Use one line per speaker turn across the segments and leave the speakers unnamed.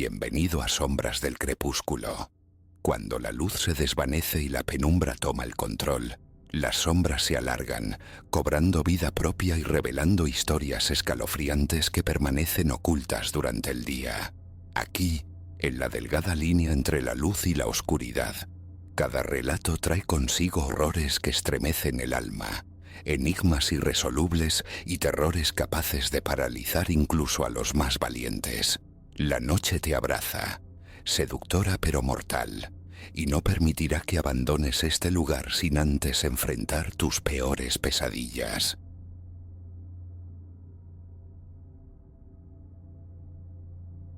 Bienvenido a Sombras del crepúsculo. Cuando la luz se desvanece y la penumbra toma el control, las sombras se alargan, cobrando vida propia y revelando historias escalofriantes que permanecen ocultas durante el día. Aquí, en la delgada línea entre la luz y la oscuridad, cada relato trae consigo horrores que estremecen el alma, enigmas irresolubles y terrores capaces de paralizar incluso a los más valientes. La noche te abraza, seductora pero mortal, y no permitirá que abandones este lugar sin antes enfrentar tus peores pesadillas.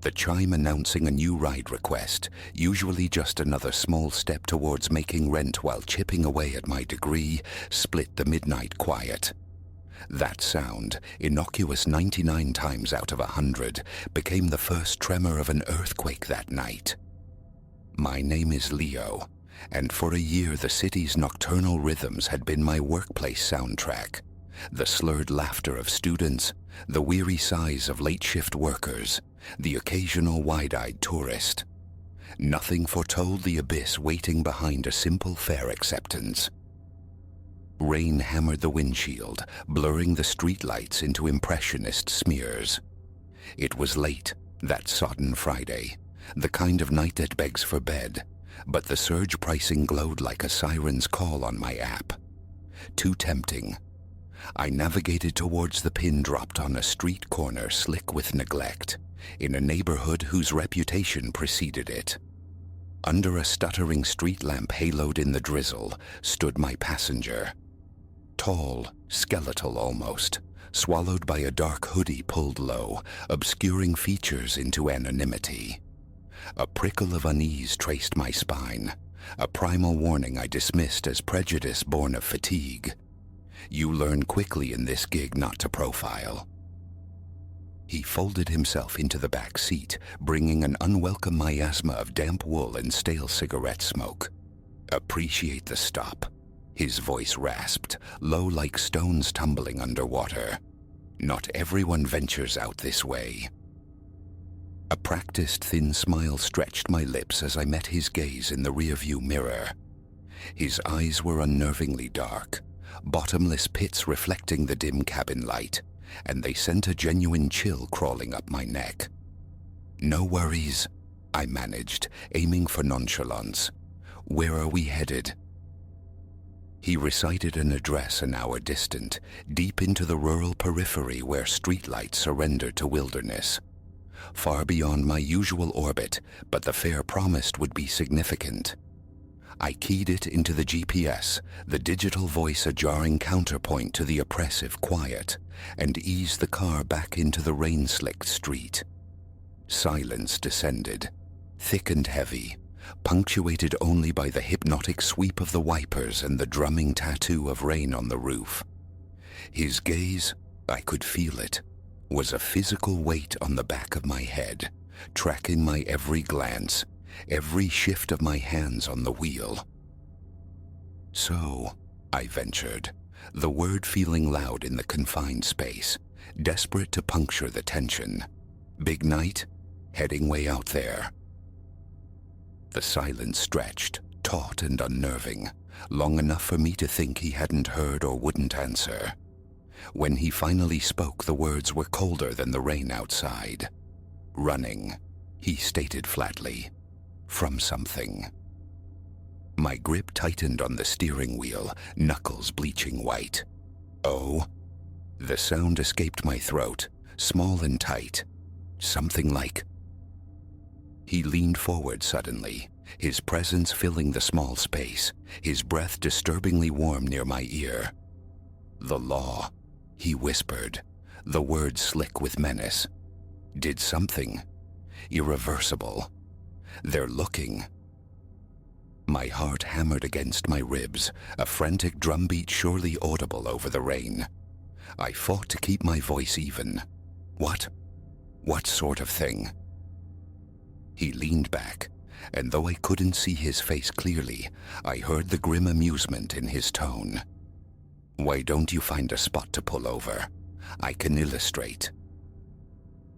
The chime announcing a new ride request, usually just another small step towards making rent while chipping away at my degree, split the midnight quiet. That sound, innocuous 99 times out of 100, became the first tremor of an earthquake that night. My name is Leo, and for a year the city's nocturnal rhythms had been my workplace soundtrack. The slurred laughter of students, the weary sighs of late-shift workers, the occasional wide-eyed tourist. Nothing foretold the abyss waiting behind a simple fare acceptance. Rain hammered the windshield, blurring the streetlights into impressionist smears. It was late, that sodden Friday, the kind of night that begs for bed, but the surge pricing glowed like a siren's call on my app. Too tempting. I navigated towards the pin dropped on a street corner slick with neglect, in a neighborhood whose reputation preceded it. Under a stuttering street lamp haloed in the drizzle stood my passenger. Tall, skeletal almost, swallowed by a dark hoodie pulled low, obscuring features into anonymity. A prickle of unease traced my spine, a primal warning I dismissed as prejudice born of fatigue. You learn quickly in this gig not to profile. He folded himself into the back seat, bringing an unwelcome miasma of damp wool and stale cigarette smoke. Appreciate the stop. His voice rasped, low like stones tumbling underwater. Not everyone ventures out this way. A practiced thin smile stretched my lips as I met his gaze in the rearview mirror. His eyes were unnervingly dark, bottomless pits reflecting the dim cabin light, and they sent a genuine chill crawling up my neck. No worries, I managed, aiming for nonchalance. Where are we headed? He recited an address an hour distant, deep into the rural periphery where streetlights surrender to wilderness. Far beyond my usual orbit, but the fare promised would be significant. I keyed it into the GPS, the digital voice a jarring counterpoint to the oppressive quiet, and eased the car back into the rain-slicked street. Silence descended, thick and heavy, punctuated only by the hypnotic sweep of the wipers and the drumming tattoo of rain on the roof. His gaze, I could feel it, was a physical weight on the back of my head, tracking my every glance, every shift of my hands on the wheel. So, I ventured, the word feeling loud in the confined space, desperate to puncture the tension. Big night, heading way out there. The silence stretched, taut and unnerving, long enough for me to think he hadn't heard or wouldn't answer. When he finally spoke, the words were colder than the rain outside. Running, he stated flatly, from something. My grip tightened on the steering wheel, knuckles bleaching white. Oh, the sound escaped my throat, small and tight. Something like... He leaned forward suddenly, his presence filling the small space, his breath disturbingly warm near my ear. The law, he whispered, the words slick with menace. Did something. Irreversible. They're looking. My heart hammered against my ribs, a frantic drumbeat surely audible over the rain. I fought to keep my voice even. What? What sort of thing? He leaned back, and though I couldn't see his face clearly, I heard the grim amusement in his tone. Why don't you find a spot to pull over? I can illustrate.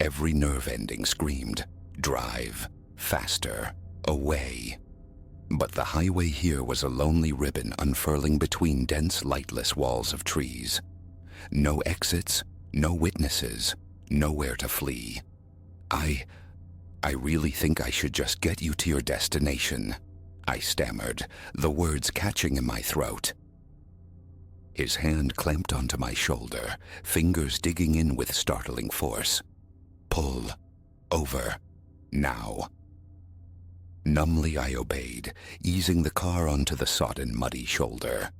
Every nerve ending screamed, Drive. Faster. Away. But the highway here was a lonely ribbon unfurling between dense, lightless walls of trees. No exits, no witnesses, nowhere to flee. I really think I should just get you to your destination, I stammered, the words catching in my throat. His hand clamped onto my shoulder, fingers digging in with startling force. Pull. Over. Now. Numbly I obeyed, easing the car onto the sodden, muddy shoulder.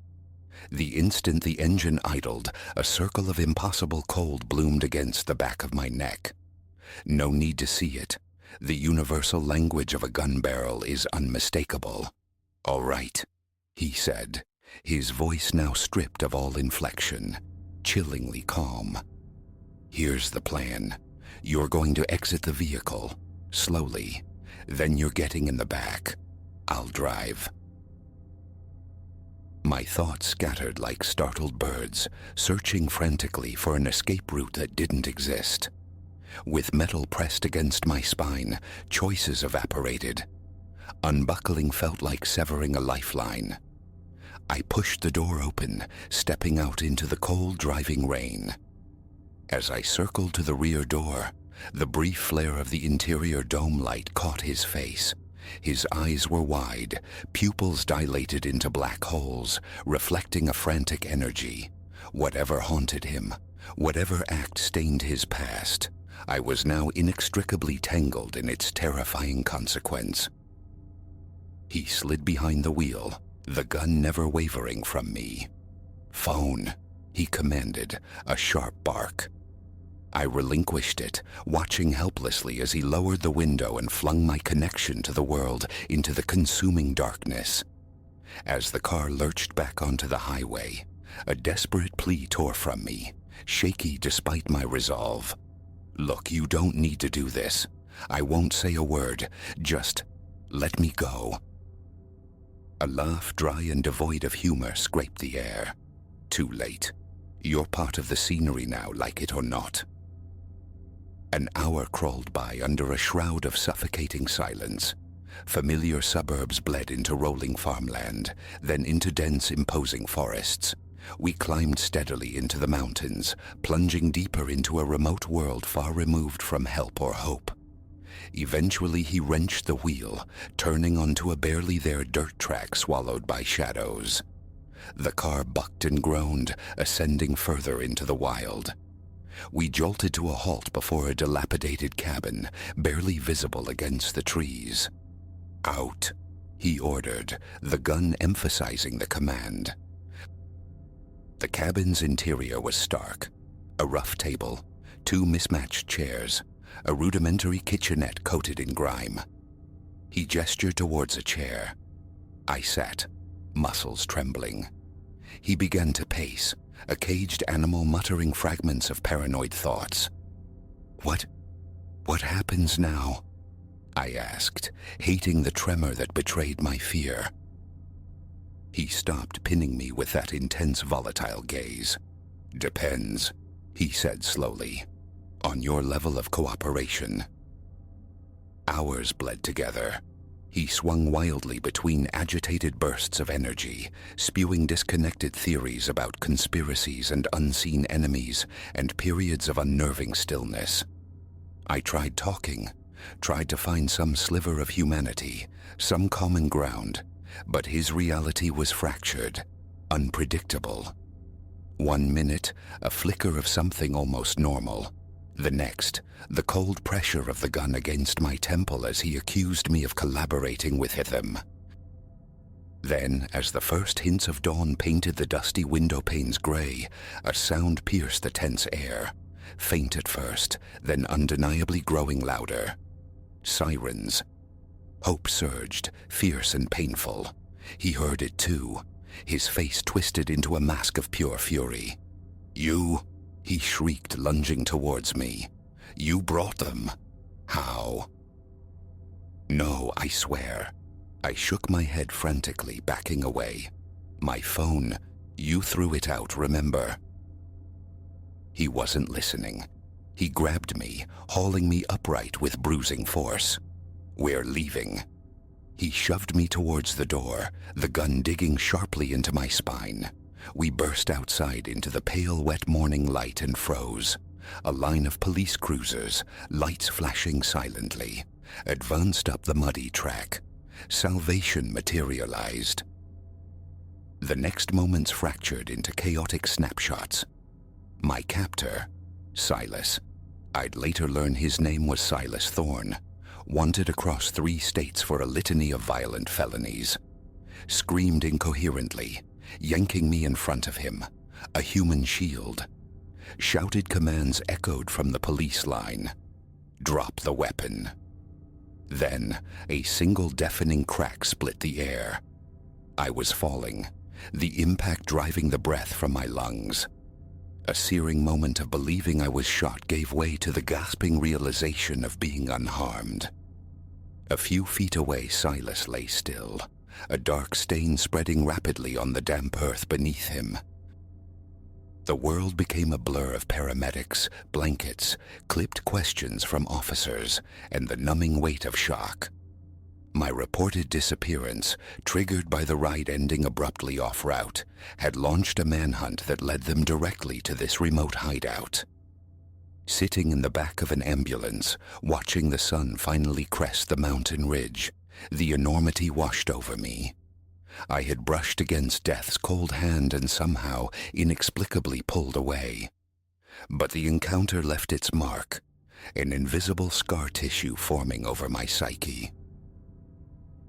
The instant the engine idled, a circle of impossible cold bloomed against the back of my neck. No need to see it. The universal language of a gun barrel is unmistakable. "All right," he said, his voice now stripped of all inflection, chillingly calm. "Here's the plan. You're going to exit the vehicle, slowly. Then you're getting in the back. I'll drive." My thoughts scattered like startled birds, searching frantically for an escape route that didn't exist. With metal pressed against my spine, choices evaporated. Unbuckling felt like severing a lifeline. I pushed the door open, stepping out into the cold, driving rain. As I circled to the rear door, the brief flare of the interior dome light caught his face. His eyes were wide, pupils dilated into black holes, reflecting a frantic energy. Whatever haunted him, whatever act stained his past, I was now inextricably tangled in its terrifying consequence. He slid behind the wheel, the gun never wavering from me. "Phone," he commanded, a sharp bark. I relinquished it, watching helplessly as he lowered the window and flung my connection to the world into the consuming darkness. As the car lurched back onto the highway, a desperate plea tore from me, shaky despite my resolve. "Look, you don't need to do this. I won't say a word. Just let me go." A laugh dry and devoid of humor scraped the air. "Too late. You're part of the scenery now, like it or not." An hour crawled by under a shroud of suffocating silence. Familiar suburbs bled into rolling farmland, then into dense, imposing forests. We climbed steadily into the mountains, plunging deeper into a remote world far removed from help or hope. Eventually he wrenched the wheel, turning onto a barely there dirt track swallowed by shadows. The car bucked and groaned, ascending further into the wild. We jolted to a halt before a dilapidated cabin, barely visible against the trees. "Out," he ordered, the gun emphasizing the command. The cabin's interior was stark. A rough table, two mismatched chairs, a rudimentary kitchenette coated in grime. He gestured towards a chair. I sat, muscles trembling. He began to pace, a caged animal muttering fragments of paranoid thoughts. What happens now?" I asked, hating the tremor that betrayed my fear. He stopped, pinning me with that intense, volatile gaze. "Depends," he said slowly, "on your level of cooperation." Hours bled together. He swung wildly between agitated bursts of energy, spewing disconnected theories about conspiracies and unseen enemies, and periods of unnerving stillness. I tried talking, tried to find some sliver of humanity, some common ground, but his reality was fractured, unpredictable. 1 minute, a flicker of something almost normal. The next, the cold pressure of the gun against my temple as he accused me of collaborating with him. Then, as the first hints of dawn painted the dusty window panes gray, a sound pierced the tense air, faint at first, then undeniably growing louder. Sirens. Hope surged, fierce and painful. He heard it too, his face twisted into a mask of pure fury. "You," he shrieked, lunging towards me. "You brought them. How?" "No, I swear." I shook my head frantically, backing away. "My phone. You threw it out, remember?" He wasn't listening. He grabbed me, hauling me upright with bruising force. "We're leaving." He shoved me towards the door, the gun digging sharply into my spine. We burst outside into the pale, wet morning light and froze. A line of police cruisers, lights flashing silently, advanced up the muddy track. Salvation materialized. The next moments fractured into chaotic snapshots. My captor, Silas, I'd later learn his name was Silas Thorne, wanted across 3 states for a litany of violent felonies, screamed incoherently, yanking me in front of him, a human shield. Shouted commands echoed from the police line. "Drop the weapon." Then, a single deafening crack split the air. I was falling, the impact driving the breath from my lungs. A searing moment of believing I was shot gave way to the gasping realization of being unharmed. A few feet away, Silas lay still, a dark stain spreading rapidly on the damp earth beneath him. The world became a blur of paramedics, blankets, clipped questions from officers, and the numbing weight of shock. My reported disappearance, triggered by the ride ending abruptly off route, had launched a manhunt that led them directly to this remote hideout. Sitting in the back of an ambulance, watching the sun finally crest the mountain ridge, the enormity washed over me. I had brushed against death's cold hand and somehow, inexplicably pulled away. But the encounter left its mark, an invisible scar tissue forming over my psyche.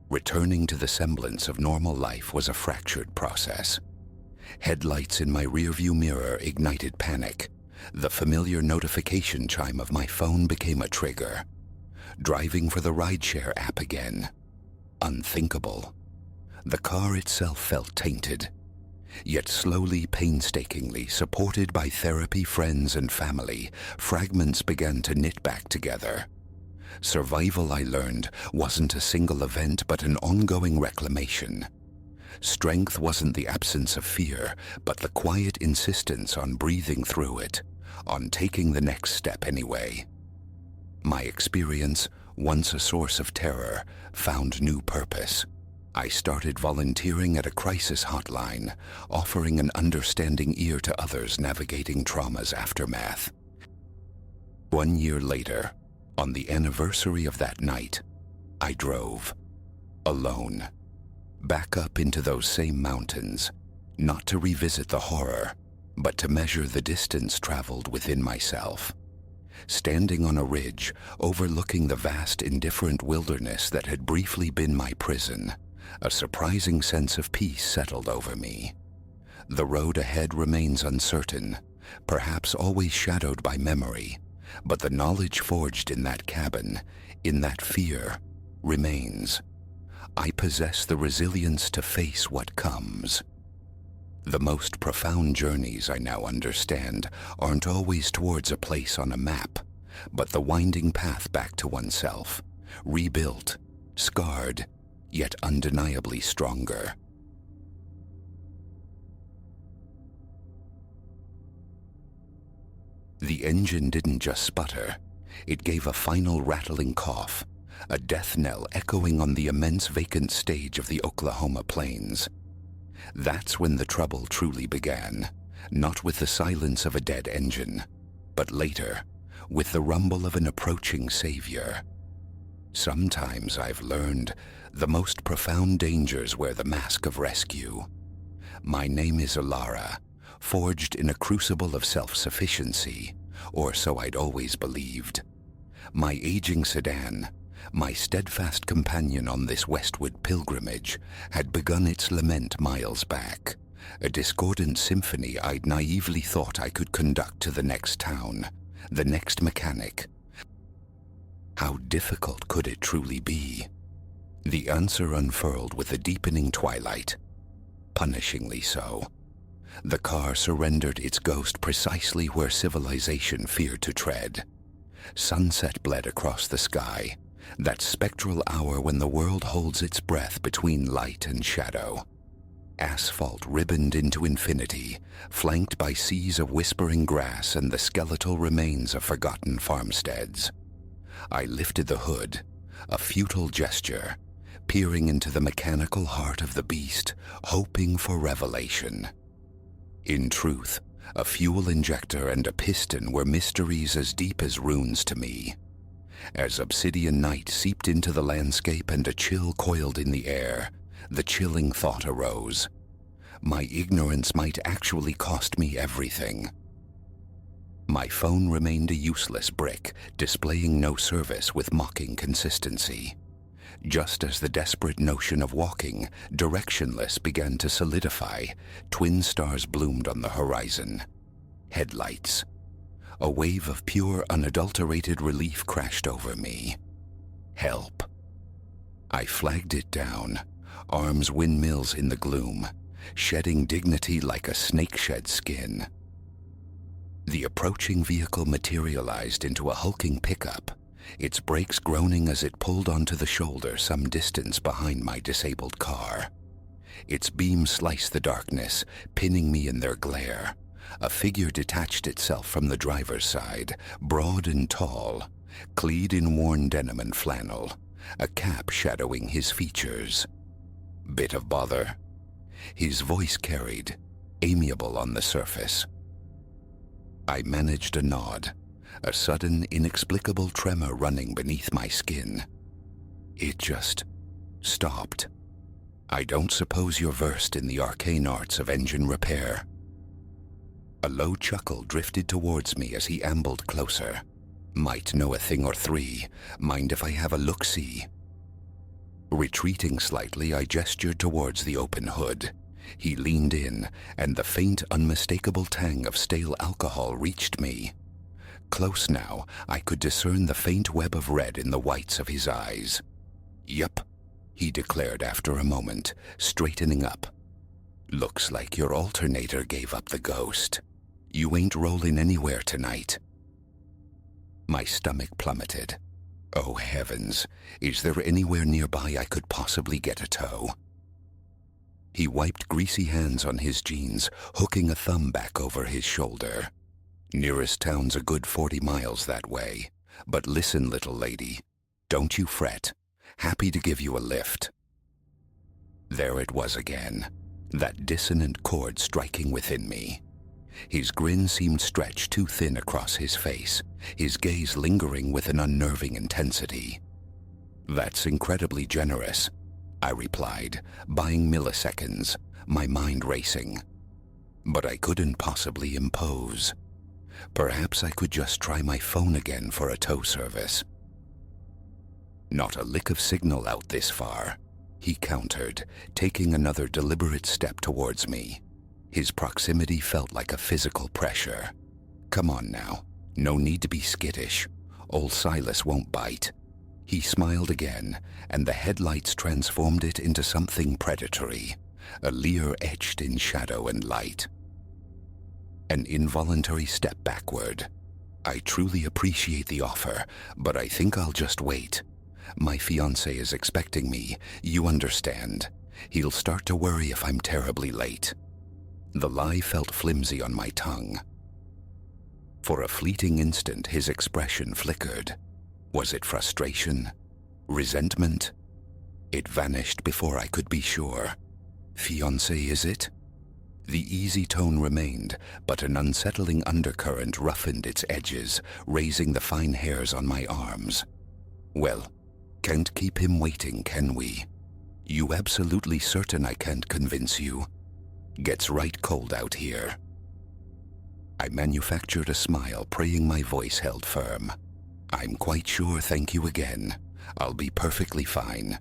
Returning to the semblance of normal life was a fractured process. Headlights in my rearview mirror ignited panic. The familiar notification chime of my phone became a trigger. Driving for the rideshare app again. Unthinkable. The car itself felt tainted. Yet slowly, painstakingly, supported by therapy, friends, and family, fragments began to knit back together. Survival, I learned, wasn't a single event but an ongoing reclamation. Strength wasn't the absence of fear, but the quiet insistence on breathing through it, on taking the next step anyway. My experience, once a source of terror, found new purpose. I started volunteering at a crisis hotline, offering an understanding ear to others navigating trauma's aftermath. 1 year later, on the anniversary of that night, I drove, alone, back up into those same mountains, not to revisit the horror, but to measure the distance traveled within myself. Standing on a ridge, overlooking the vast, indifferent wilderness that had briefly been my prison, a surprising sense of peace settled over me. The road ahead remains uncertain, perhaps always shadowed by memory, but the knowledge forged in that cabin, in that fear, remains. I possess the resilience to face what comes. The most profound journeys, I now understand, aren't always towards a place on a map, but the winding path back to oneself, rebuilt, scarred, yet undeniably stronger. The engine didn't just sputter, it gave a final rattling cough, a death knell echoing on the immense vacant stage of the Oklahoma plains. That's when the trouble truly began, not with the silence of a dead engine, but later, with the rumble of an approaching savior. Sometimes, I've learned, the most profound dangers wear the mask of rescue. My name is Alara, forged in a crucible of self-sufficiency, or so I'd always believed. My aging sedan, my steadfast companion on this westward pilgrimage, had begun its lament miles back, a discordant symphony I'd naively thought I could conduct to the next town, the next mechanic. How difficult could it truly be? The answer unfurled with the deepening twilight, punishingly so. The car surrendered its ghost precisely where civilization feared to tread. Sunset bled across the sky, that spectral hour when the world holds its breath between light and shadow. Asphalt ribboned into infinity, flanked by seas of whispering grass and the skeletal remains of forgotten farmsteads. I lifted the hood, a futile gesture, peering into the mechanical heart of the beast, hoping for revelation. In truth, a fuel injector and a piston were mysteries as deep as runes to me. As obsidian night seeped into the landscape and a chill coiled in the air, the chilling thought arose. My ignorance might actually cost me everything. My phone remained a useless brick, displaying no service with mocking consistency. Just as the desperate notion of walking, directionless, began to solidify, twin stars bloomed on the horizon. Headlights. A wave of pure, unadulterated relief crashed over me. Help. I flagged it down, arms windmills in the gloom, shedding dignity like a snake sheds skin. The approaching vehicle materialized into a hulking pickup, its brakes groaning as it pulled onto the shoulder some distance behind my disabled car. Its beams sliced the darkness, pinning me in their glare. A figure detached itself from the driver's side, broad and tall, cleed in worn denim and flannel, a cap shadowing his features. Bit of bother. His voice carried, amiable on the surface. I managed a nod, a sudden, inexplicable tremor running beneath my skin. It just stopped. I don't suppose you're versed in the arcane arts of engine repair. A low chuckle drifted towards me as he ambled closer. Might know a thing or three. Mind if I have a look-see? Retreating slightly, I gestured towards the open hood. He leaned in, and the faint, unmistakable tang of stale alcohol reached me. Close now, I could discern the faint web of red in the whites of his eyes. "Yup," he declared after a moment, straightening up. "Looks like your alternator gave up the ghost. You ain't rolling anywhere tonight." My stomach plummeted. Oh heavens, is there anywhere nearby I could possibly get a tow? He wiped greasy hands on his jeans, hooking a thumb back over his shoulder. "Nearest town's a good 40 miles that way. But listen, little lady, don't you fret. Happy to give you a lift." There it was again, that dissonant chord striking within me. His grin seemed stretched too thin across his face, his gaze lingering with an unnerving intensity. "That's incredibly generous," I replied, buying milliseconds, my mind racing. "But I couldn't possibly impose. Perhaps I could just try my phone again for a tow service." "Not a lick of signal out this far," he countered, taking another deliberate step towards me. His proximity felt like a physical pressure. "Come on now, no need to be skittish. Old Silas won't bite." He smiled again, and the headlights transformed it into something predatory, a leer etched in shadow and light. An involuntary step backward. "I truly appreciate the offer, but I think I'll just wait. My fiancé is expecting me, you understand. He'll start to worry if I'm terribly late." The lie felt flimsy on my tongue. For a fleeting instant, his expression flickered. Was it frustration? Resentment? It vanished before I could be sure. "Fiancé, is it?" The easy tone remained, but an unsettling undercurrent roughened its edges, raising the fine hairs on my arms. "Well, can't keep him waiting, can we? You absolutely certain I can't convince you? Gets right cold out here." I manufactured a smile, praying my voice held firm. "I'm quite sure, thank you again. I'll be perfectly fine."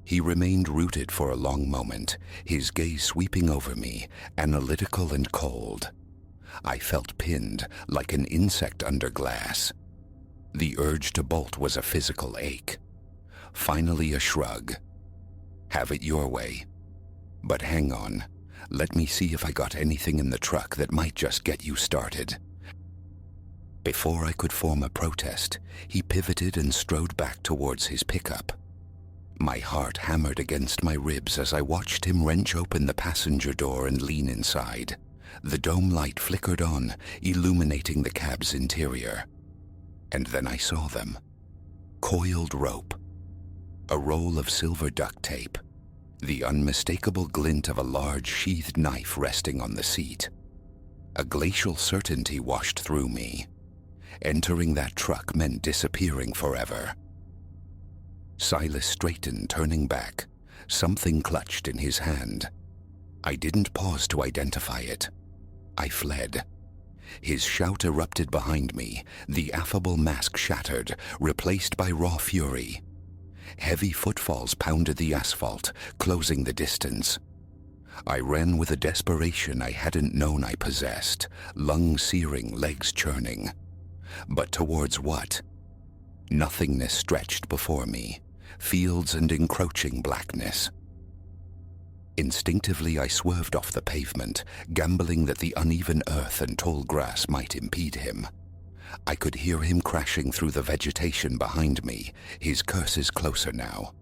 He remained rooted for a long moment, his gaze sweeping over me, analytical and cold. I felt pinned, like an insect under glass. The urge to bolt was a physical ache. Finally a shrug. "Have it your way. But hang on, let me see if I got anything in the truck that might just get you started." Before I could form a protest, he pivoted and strode back towards his pickup. My heart hammered against my ribs as I watched him wrench open the passenger door and lean inside. The dome light flickered on, illuminating the cab's interior. And then I saw them. Coiled rope. A roll of silver duct tape. The unmistakable glint of a large sheathed knife resting on the seat. A glacial certainty washed through me. Entering that truck meant disappearing forever. Silas straightened, turning back. Something clutched in his hand. I didn't pause to identify it. I fled. His shout erupted behind me, the affable mask shattered, replaced by raw fury. Heavy footfalls pounded the asphalt, closing the distance. I ran with a desperation I hadn't known I possessed, lungs searing, legs churning. But towards what? Nothingness stretched before me, fields and encroaching blackness. Instinctively I swerved off the pavement, gambling that the uneven earth and tall grass might impede him. I could hear him crashing through the vegetation behind me, his curses closer now.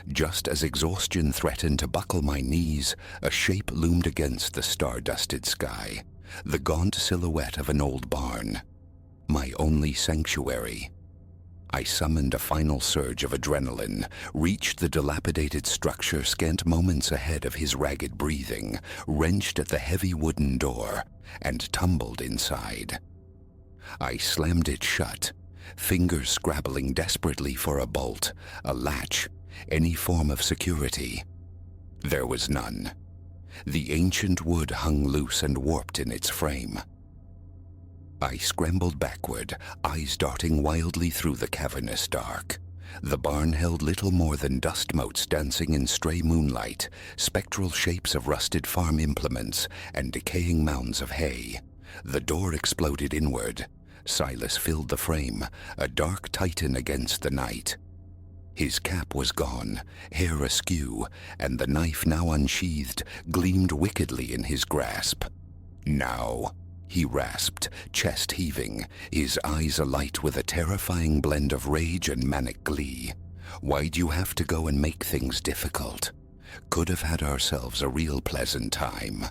Just as exhaustion threatened to buckle my knees, a shape loomed against the star-dusted sky, the gaunt silhouette of an old barn. My only sanctuary. I summoned a final surge of adrenaline, reached the dilapidated structure scant moments ahead of his ragged breathing, wrenched at the heavy wooden door, and tumbled inside. I slammed it shut, fingers scrabbling desperately for a bolt, a latch, any form of security. There was none. The ancient wood hung loose and warped in its frame. I scrambled backward, eyes darting wildly through the cavernous dark. The barn held little more than dust motes dancing in stray moonlight, spectral shapes of rusted farm implements, and decaying mounds of hay. The door exploded inward. Silas filled the frame, a dark titan against the night. His cap was gone, hair askew, and the knife now unsheathed gleamed wickedly in his grasp. Now, he rasped, chest heaving, his eyes alight with a terrifying blend of rage and manic glee. Why'd you have to go and make things difficult? Could have had ourselves a real pleasant time.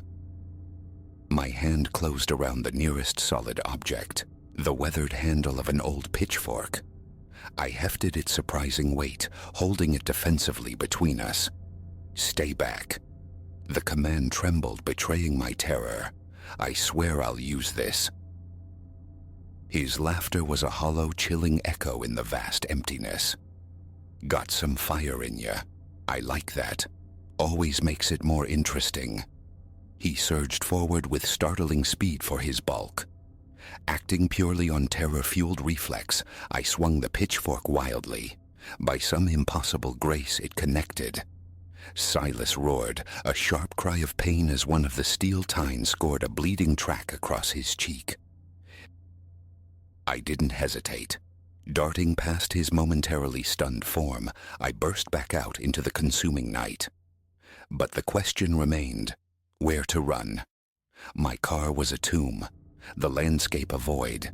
My hand closed around the nearest solid object, the weathered handle of an old pitchfork. I hefted its surprising weight, holding it defensively between us. Stay back. The command trembled, betraying my terror. I swear I'll use this. His laughter was a hollow, chilling echo in the vast emptiness. Got some fire in ya. I like that. Always makes it more interesting. He surged forward with startling speed for his bulk. Acting purely on terror-fueled reflex, I swung the pitchfork wildly. By some impossible grace, it connected. Silas roared, a sharp cry of pain as one of the steel tines scored a bleeding track across his cheek. I didn't hesitate. Darting past his momentarily stunned form, I burst back out into the consuming night. But the question remained, where to run? My car was a tomb, the landscape a void.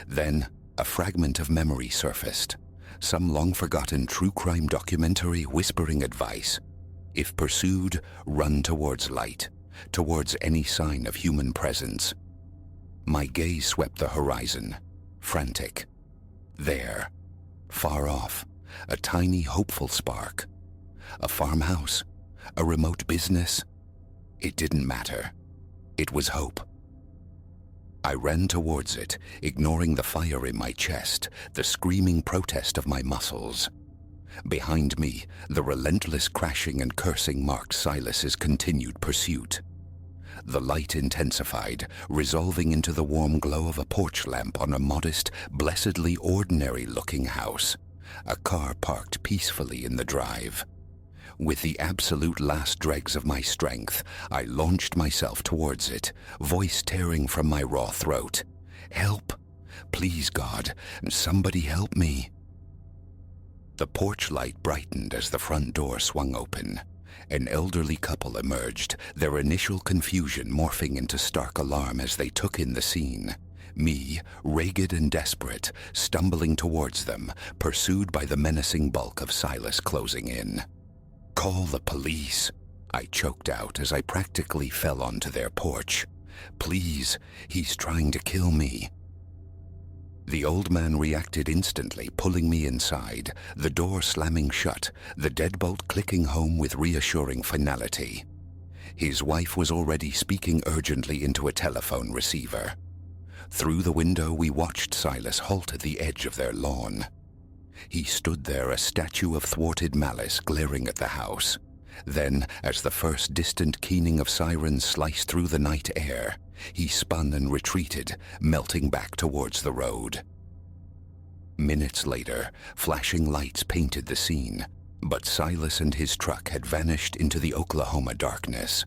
Then, a fragment of memory surfaced, some long-forgotten true crime documentary whispering advice. If pursued, run towards light, towards any sign of human presence. My gaze swept the horizon, frantic. There, far off, a tiny hopeful spark. A farmhouse, a remote business. It didn't matter. It was hope. I ran towards it, ignoring the fire in my chest, the screaming protest of my muscles. Behind me, the relentless crashing and cursing marked Silas's continued pursuit. The light intensified, resolving into the warm glow of a porch lamp on a modest, blessedly ordinary-looking house. A car parked peacefully in the drive. With the absolute last dregs of my strength, I launched myself towards it, voice tearing from my raw throat. Help! Please, God, somebody help me! The porch light brightened as the front door swung open. An elderly couple emerged, their initial confusion morphing into stark alarm as they took in the scene. Me, ragged and desperate, stumbling towards them, pursued by the menacing bulk of Silas closing in. "Call the police," I choked out as I practically fell onto their porch. "Please, he's trying to kill me." The old man reacted instantly, pulling me inside, the door slamming shut, the deadbolt clicking home with reassuring finality. His wife was already speaking urgently into a telephone receiver. Through the window, we watched Silas halt at the edge of their lawn. He stood there, a statue of thwarted malice, glaring at the house. Then, as the first distant keening of sirens sliced through the night air, he spun and retreated, melting back towards the road. Minutes later, flashing lights painted the scene, but Silas and his truck had vanished into the Oklahoma darkness.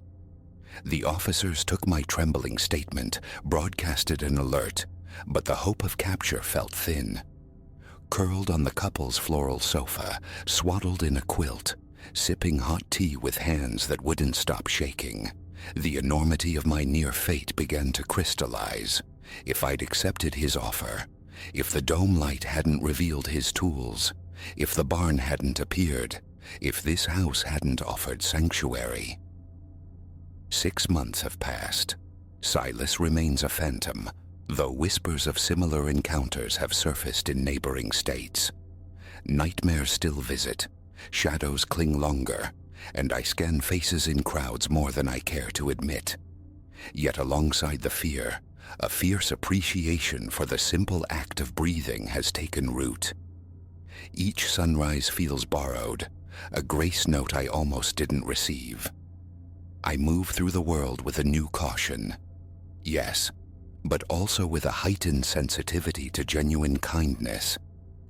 The officers took my trembling statement, broadcasted an alert, but the hope of capture felt thin. Curled on the couple's floral sofa, swaddled in a quilt, sipping hot tea with hands that wouldn't stop shaking, the enormity of my near fate began to crystallize. If I'd accepted his offer, if the dome light hadn't revealed his tools, if the barn hadn't appeared, if this house hadn't offered sanctuary. 6 months have passed. Silas remains a phantom, though whispers of similar encounters have surfaced in neighboring states. Nightmares still visit, shadows cling longer, and I scan faces in crowds more than I care to admit. Yet alongside the fear, a fierce appreciation for the simple act of breathing has taken root. Each sunrise feels borrowed, a grace note I almost didn't receive. I move through the world with a new caution. Yes, but also with a heightened sensitivity to genuine kindness.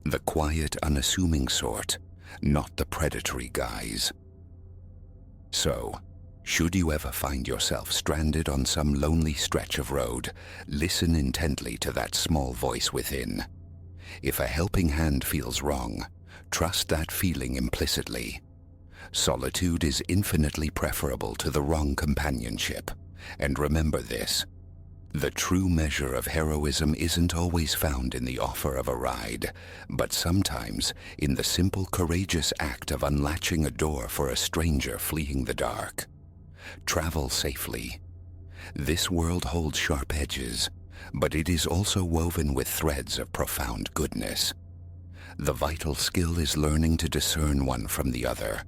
The quiet, unassuming sort, not the predatory guise. So, should you ever find yourself stranded on some lonely stretch of road, listen intently to that small voice within. If a helping hand feels wrong, trust that feeling implicitly. Solitude is infinitely preferable to the wrong companionship, and remember this: the true measure of heroism isn't always found in the offer of a ride, but sometimes in the simple, courageous act of unlatching a door for a stranger fleeing the dark. Travel safely. This world holds sharp edges, but it is also woven with threads of profound goodness. The vital skill is learning to discern one from the other.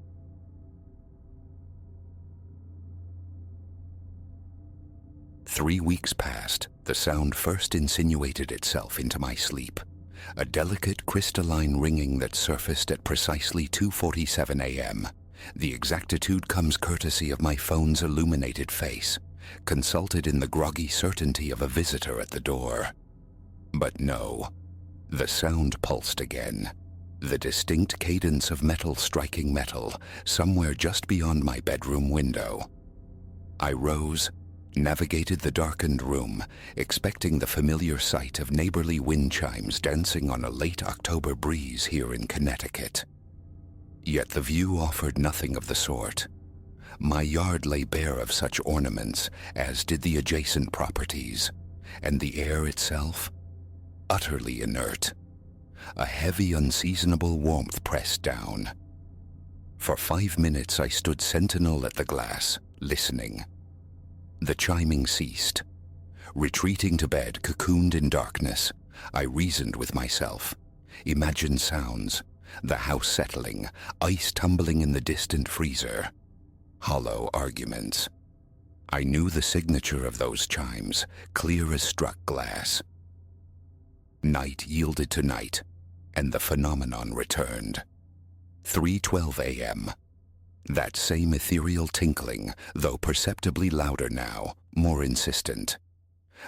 "3 weeks passed. The sound first insinuated itself into my sleep. A delicate crystalline ringing that surfaced at precisely 2:47 a.m. The exactitude comes courtesy of my phone's illuminated face, consulted in the groggy certainty of a visitor at the door. But no, the sound pulsed again. The distinct cadence of metal striking metal, somewhere just beyond my bedroom window. I rose, navigated the darkened room, expecting the familiar sight of neighborly wind chimes dancing on a late October breeze here in Connecticut. Yet the view offered nothing of the sort. My yard lay bare of such ornaments, as did the adjacent properties, and the air itself, utterly inert. A heavy, unseasonable warmth pressed down. For 5 minutes I stood sentinel at the glass, listening. The chiming ceased. Retreating to bed, cocooned in darkness, I reasoned with myself, imagined sounds, the house settling, ice tumbling in the distant freezer. Hollow arguments. I knew the signature of those chimes, clear as struck glass. Night yielded to night, and the phenomenon returned. 3:12 a.m. That same ethereal tinkling, though perceptibly louder now, more insistent.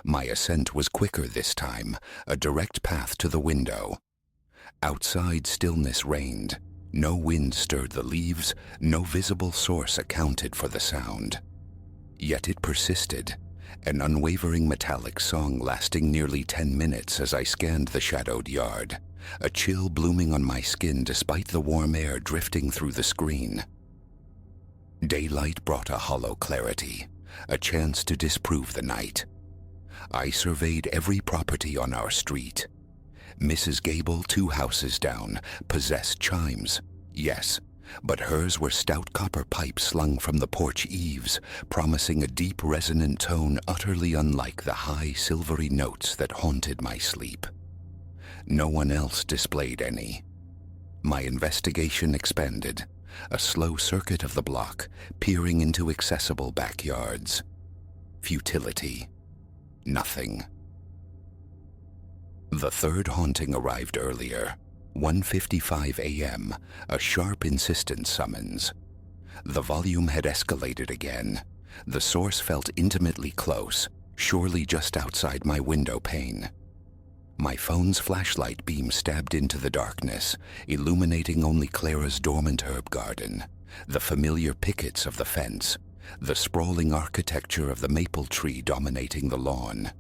My ascent was quicker this time, a direct path to the window. Outside stillness reigned. No wind stirred the leaves, no visible source accounted for the sound. Yet it persisted, an unwavering metallic song lasting nearly 10 minutes as I scanned the shadowed yard, a chill blooming on my skin despite the warm air drifting through the screen. Daylight brought a hollow clarity, a chance to disprove the night. I surveyed every property on our street. Mrs. Gable, 2 houses down, possessed chimes, yes, but hers were stout copper pipes slung from the porch eaves, promising a deep resonant tone utterly unlike the high silvery notes that haunted my sleep. No one else displayed any. My investigation expanded, a slow circuit of the block, peering into accessible backyards. Futility. Nothing. The third haunting arrived earlier. 1:55 a.m., a sharp, insistent summons. The volume had escalated again. The source felt intimately close, surely just outside my window pane. My phone's flashlight beam stabbed into the darkness, illuminating only Clara's dormant herb garden, the familiar pickets of the fence, the sprawling architecture of the maple tree dominating the lawn.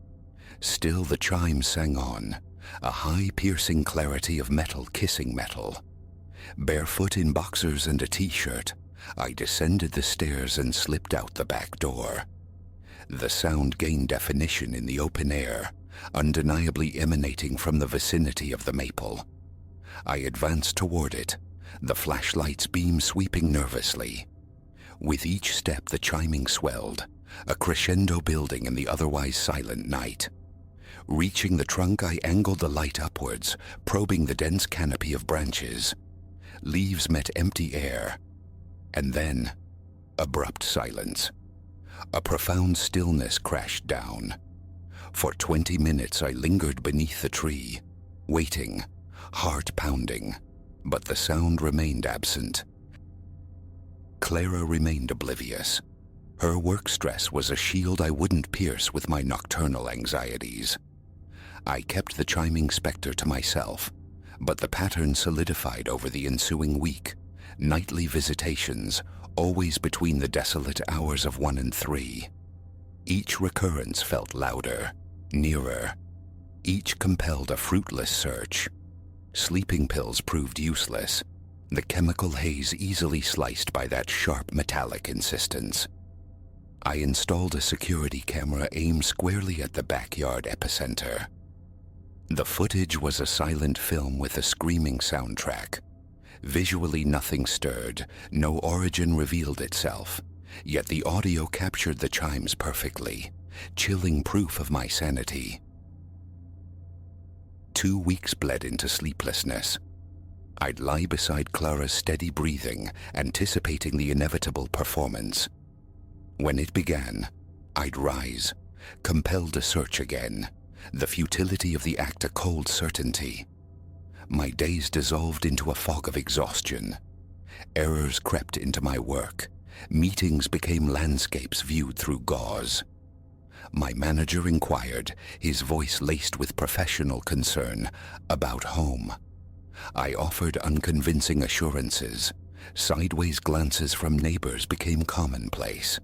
Still the chimes sang on, a high piercing clarity of metal kissing metal. Barefoot in boxers and a t-shirt, I descended the stairs and slipped out the back door. The sound gained definition in the open air, undeniably emanating from the vicinity of the maple. I advanced toward it, the flashlight's beam sweeping nervously. With each step the chiming swelled, a crescendo building in the otherwise silent night. Reaching the trunk, I angled the light upwards, probing the dense canopy of branches. Leaves met empty air, and then abrupt silence. A profound stillness crashed down. For 20 minutes I lingered beneath the tree, waiting, heart pounding, but the sound remained absent. Clara remained oblivious. Her work stress was a shield I wouldn't pierce with my nocturnal anxieties. I kept the chiming specter to myself, but the pattern solidified over the ensuing week. Nightly visitations, always between the desolate hours of 1 and 3. Each recurrence felt louder, nearer. Each compelled a fruitless search. Sleeping pills proved useless, the chemical haze easily sliced by that sharp metallic insistence. I installed a security camera aimed squarely at the backyard epicenter. The footage was a silent film with a screaming soundtrack. Visually nothing stirred, no origin revealed itself, yet the audio captured the chimes perfectly, chilling proof of my sanity. 2 weeks bled into sleeplessness. I'd lie beside Clara's steady breathing, anticipating the inevitable performance. When it began, I'd rise, compelled to search again, the futility of the act a cold certainty. My days dissolved into a fog of exhaustion. Errors crept into my work. Meetings became landscapes viewed through gauze. My manager inquired, his voice laced with professional concern, about home. I offered unconvincing assurances. Sideways glances from neighbors became commonplace.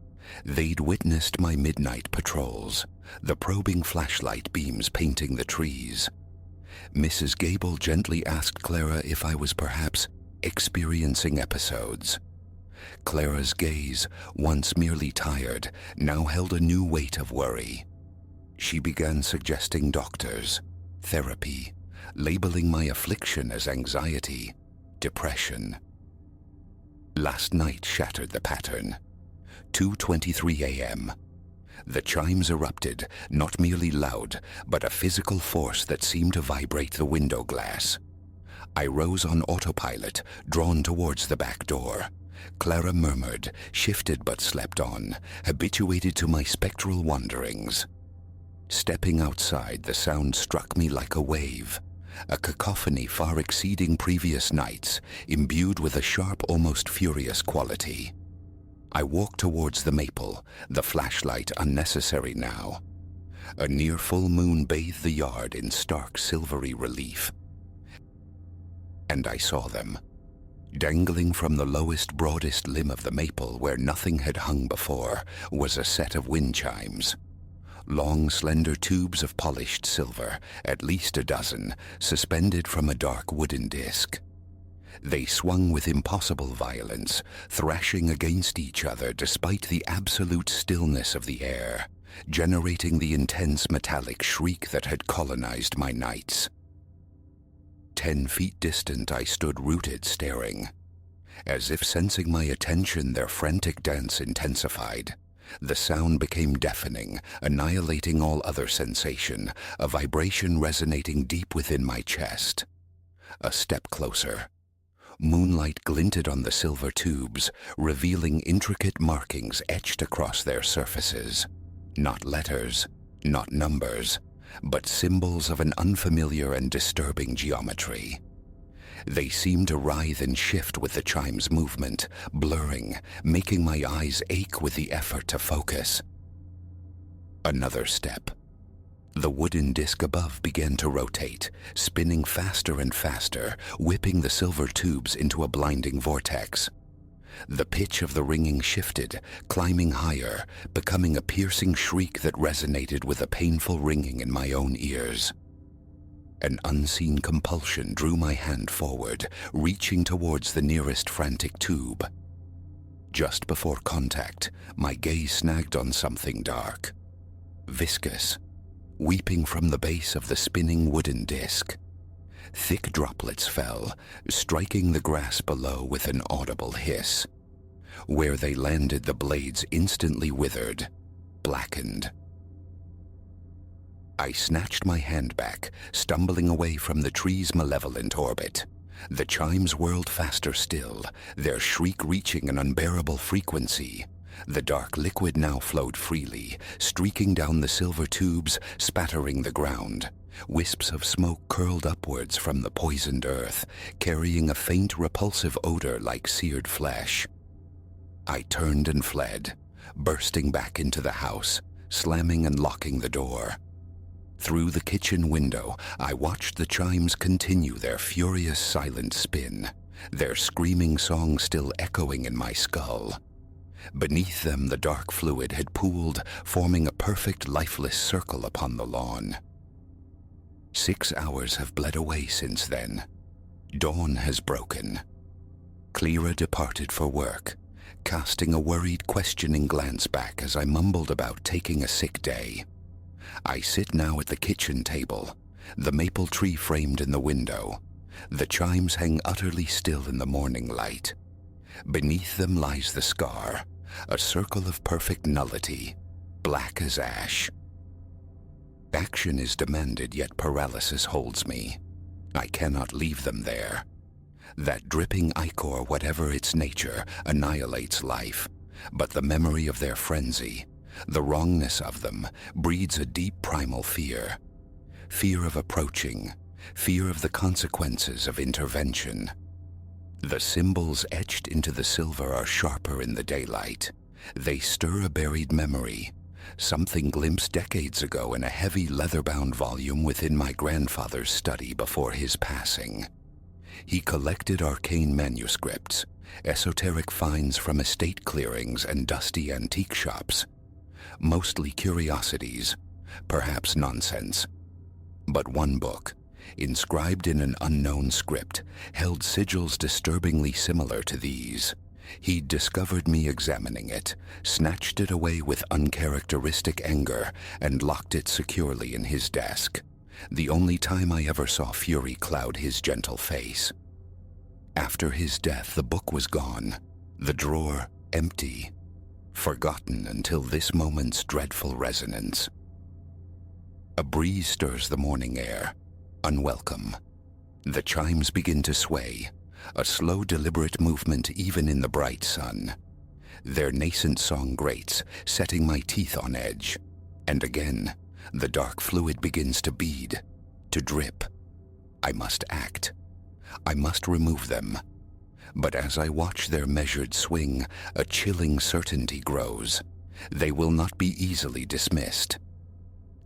They'd witnessed my midnight patrols, the probing flashlight beams painting the trees. Mrs. Gable gently asked Clara if I was perhaps experiencing episodes. Clara's gaze, once merely tired, now held a new weight of worry. She began suggesting doctors, therapy, labeling my affliction as anxiety, depression. Last night shattered the pattern. 2:23 a.m. The chimes erupted, not merely loud, but a physical force that seemed to vibrate the window glass. I rose on autopilot, drawn towards the back door. Clara murmured, shifted but slept on, habituated to my spectral wanderings. Stepping outside, the sound struck me like a wave, a cacophony far exceeding previous nights, imbued with a sharp, almost furious quality. I walked towards the maple, the flashlight unnecessary now. A near full moon bathed the yard in stark silvery relief. And I saw them. Dangling from the lowest, broadest limb of the maple where nothing had hung before was a set of wind chimes. Long, slender tubes of polished silver, at least a dozen, suspended from a dark wooden disc. They swung with impossible violence, thrashing against each other despite the absolute stillness of the air, generating the intense metallic shriek that had colonized my nights. 10 feet distant, I stood rooted, staring. As if sensing my attention, their frantic dance intensified. The sound became deafening, annihilating all other sensation, a vibration resonating deep within my chest. A step closer. Moonlight glinted on the silver tubes, revealing intricate markings etched across their surfaces. Not letters, not numbers, but symbols of an unfamiliar and disturbing geometry. They seemed to writhe and shift with the chime's movement, blurring, making my eyes ache with the effort to focus. Another step. The wooden disc above began to rotate, spinning faster and faster, whipping the silver tubes into a blinding vortex. The pitch of the ringing shifted, climbing higher, becoming a piercing shriek that resonated with a painful ringing in my own ears. An unseen compulsion drew my hand forward, reaching towards the nearest frantic tube. Just before contact, my gaze snagged on something dark, viscous, weeping from the base of the spinning wooden disc. Thick droplets fell, striking the grass below with an audible hiss. Where they landed, the blades instantly withered, blackened. I snatched my hand back, stumbling away from the tree's malevolent orbit. The chimes whirled faster still, their shriek reaching an unbearable frequency. The dark liquid now flowed freely, streaking down the silver tubes, spattering the ground. Wisps of smoke curled upwards from the poisoned earth, carrying a faint, repulsive odor like seared flesh. I turned and fled, bursting back into the house, slamming and locking the door. Through the kitchen window, I watched the chimes continue their furious, silent spin, their screaming song still echoing in my skull. Beneath them, the dark fluid had pooled, forming a perfect, lifeless circle upon the lawn. 6 hours have bled away since then. Dawn has broken. Clara departed for work, casting a worried, questioning glance back as I mumbled about taking a sick day. I sit now at the kitchen table, the maple tree framed in the window. The chimes hang utterly still in the morning light. Beneath them lies the scar, a circle of perfect nullity, black as ash. Action is demanded, yet paralysis holds me. I cannot leave them there. That dripping ichor, whatever its nature, annihilates life, but the memory of their frenzy, the wrongness of them, breeds a deep primal fear. Fear of approaching, fear of the consequences of intervention. The symbols etched into the silver are sharper in the daylight. They stir a buried memory, something glimpsed decades ago in a heavy leather-bound volume within my grandfather's study before his passing. He collected arcane manuscripts, esoteric finds from estate clearings and dusty antique shops. Mostly curiosities, perhaps nonsense. But one book, inscribed in an unknown script, held sigils disturbingly similar to these. He'd discovered me examining it, snatched it away with uncharacteristic anger, and locked it securely in his desk. The only time I ever saw fury cloud his gentle face. After his death, the book was gone, the drawer empty, forgotten until this moment's dreadful resonance. A breeze stirs the morning air, unwelcome. The chimes begin to sway, a slow, deliberate movement even in the bright sun. Their nascent song grates, setting my teeth on edge. And again, the dark fluid begins to bead, to drip. I must act. I must remove them. But as I watch their measured swing, a chilling certainty grows. They will not be easily dismissed.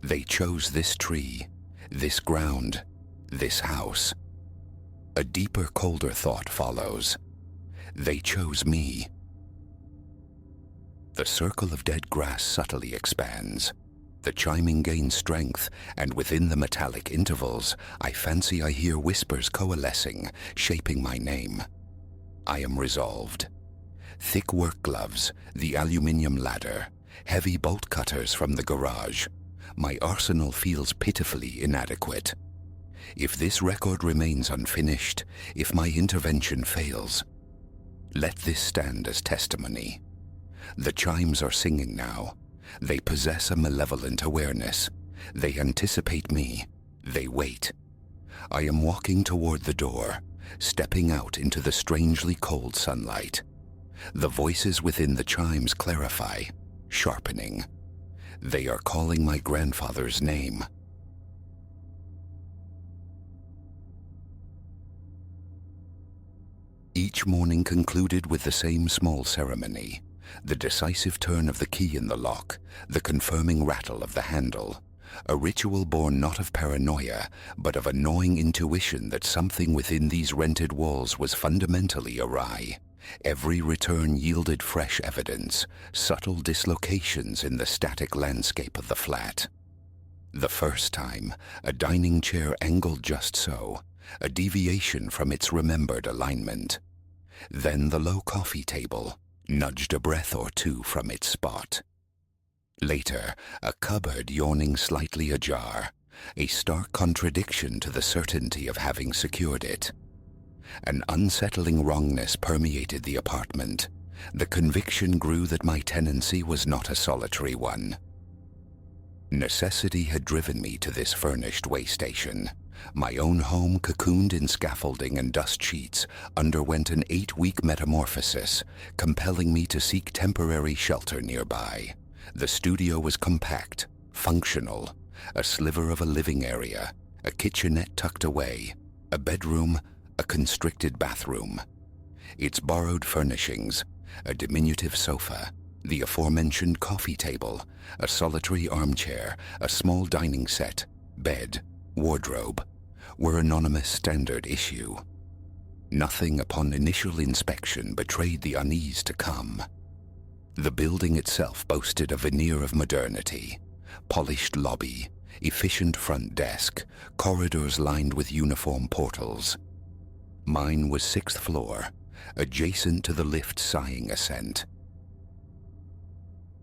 They chose this tree, this ground, this house. A deeper, colder thought follows. They chose me. The circle of dead grass subtly expands. The chiming gains strength, and within the metallic intervals, I fancy I hear whispers coalescing, shaping my name. I am resolved. Thick work gloves, the aluminium ladder, heavy bolt cutters from the garage. My arsenal feels pitifully inadequate. If this record remains unfinished, if my intervention fails, let this stand as testimony. The chimes are singing now. They possess a malevolent awareness. They anticipate me. They wait. I am walking toward the door, stepping out into the strangely cold sunlight. The voices within the chimes clarify, sharpening. They are calling my grandfather's name. Each morning concluded with the same small ceremony, the decisive turn of the key in the lock, the confirming rattle of the handle, a ritual born not of paranoia, but of a gnawing intuition that something within these rented walls was fundamentally awry. Every return yielded fresh evidence, subtle dislocations in the static landscape of the flat. The first time, a dining chair angled just so, a deviation from its remembered alignment. Then the low coffee table, nudged a breath or two from its spot. Later, a cupboard yawning slightly ajar, a stark contradiction to the certainty of having secured it. An unsettling wrongness permeated the apartment. The conviction grew that my tenancy was not a solitary one. Necessity had driven me to this furnished way station. My own home, cocooned in scaffolding and dust sheets, underwent an 8-week metamorphosis, compelling me to seek temporary shelter nearby. The studio was compact, functional, a sliver of a living area, a kitchenette tucked away, a bedroom, a constricted bathroom. Its borrowed furnishings, a diminutive sofa, the aforementioned coffee table, a solitary armchair, a small dining set, bed, wardrobe, were anonymous standard issue. Nothing upon initial inspection betrayed the unease to come. The building itself boasted a veneer of modernity, polished lobby, efficient front desk, corridors lined with uniform portals. Mine was 6th floor, adjacent to the lift's sighing ascent.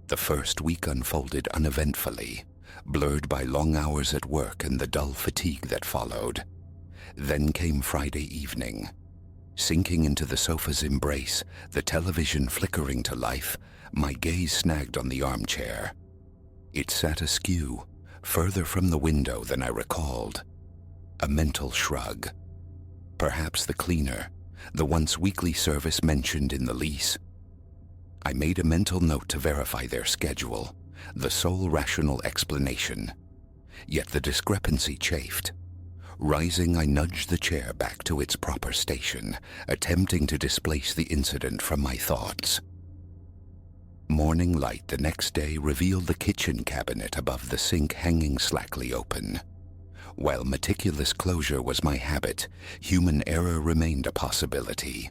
The first week unfolded uneventfully, blurred by long hours at work and the dull fatigue that followed. Then came Friday evening. Sinking into the sofa's embrace, the television flickering to life, my gaze snagged on the armchair. It sat askew, further from the window than I recalled. A mental shrug. Perhaps the cleaner, the once weekly service mentioned in the lease. I made a mental note to verify their schedule, the sole rational explanation. Yet the discrepancy chafed. Rising, I nudged the chair back to its proper station, attempting to displace the incident from my thoughts. Morning light the next day revealed the kitchen cabinet above the sink hanging slackly open. While meticulous closure was my habit, human error remained a possibility.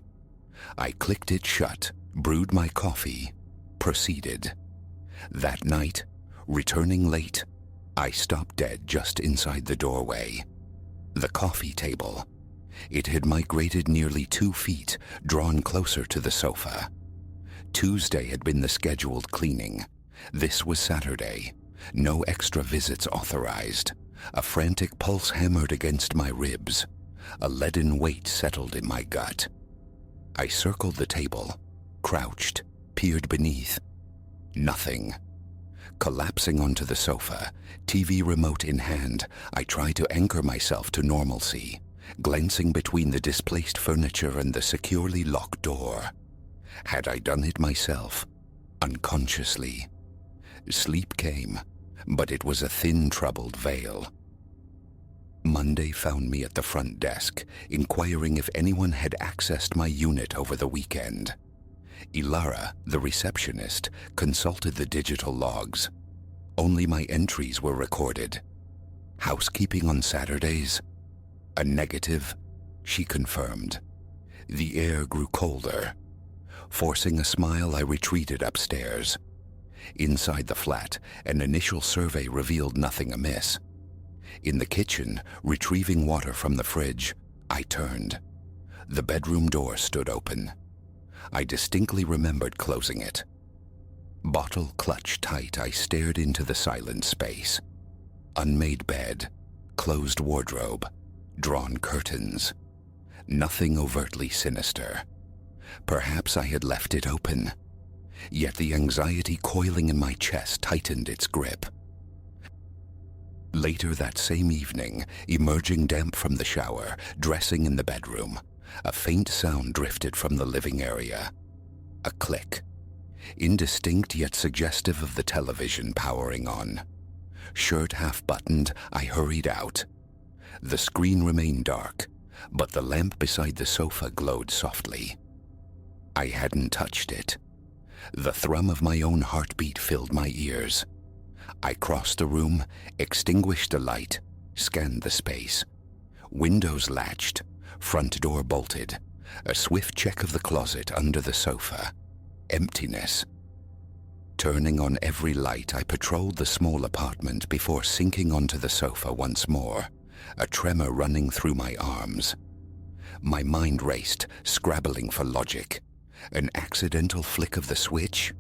I clicked it shut, brewed my coffee, proceeded. That night, returning late, I stopped dead just inside the doorway. The coffee table. It had migrated nearly 2 feet, drawn closer to the sofa. Tuesday had been the scheduled cleaning. This was Saturday. No extra visits authorized. A frantic pulse hammered against my ribs. A leaden weight settled in my gut. I circled the table, crouched, peered beneath. Nothing. Collapsing onto the sofa, TV remote in hand, I tried to anchor myself to normalcy, glancing between the displaced furniture and the securely locked door. Had I done it myself? Unconsciously. Sleep came, but it was a thin, troubled veil. Monday found me at the front desk, inquiring if anyone had accessed my unit over the weekend. Ilara, the receptionist, consulted the digital logs. Only my entries were recorded. Housekeeping on Saturdays? A negative, she confirmed. The air grew colder. Forcing a smile, I retreated upstairs. Inside the flat, an initial survey revealed nothing amiss. In the kitchen, retrieving water from the fridge, I turned. The bedroom door stood open. I distinctly remembered closing it. Bottle clutched tight, I stared into the silent space. Unmade bed, closed wardrobe, drawn curtains. Nothing overtly sinister. Perhaps I had left it open. Yet the anxiety coiling in my chest tightened its grip. Later that same evening, emerging damp from the shower, dressing in the bedroom, a faint sound drifted from the living area. A click. Indistinct yet suggestive of the television powering on. Shirt half buttoned, I hurried out. The screen remained dark, but the lamp beside the sofa glowed softly. I hadn't touched it. The thrum of my own heartbeat filled my ears. I crossed the room, extinguished the light, scanned the space. Windows latched, front door bolted. A swift check of the closet under the sofa. Emptiness. Turning on every light, I patrolled the small apartment before sinking onto the sofa once more, a tremor running through my arms. My mind raced, scrabbling for logic. An accidental flick of the switch?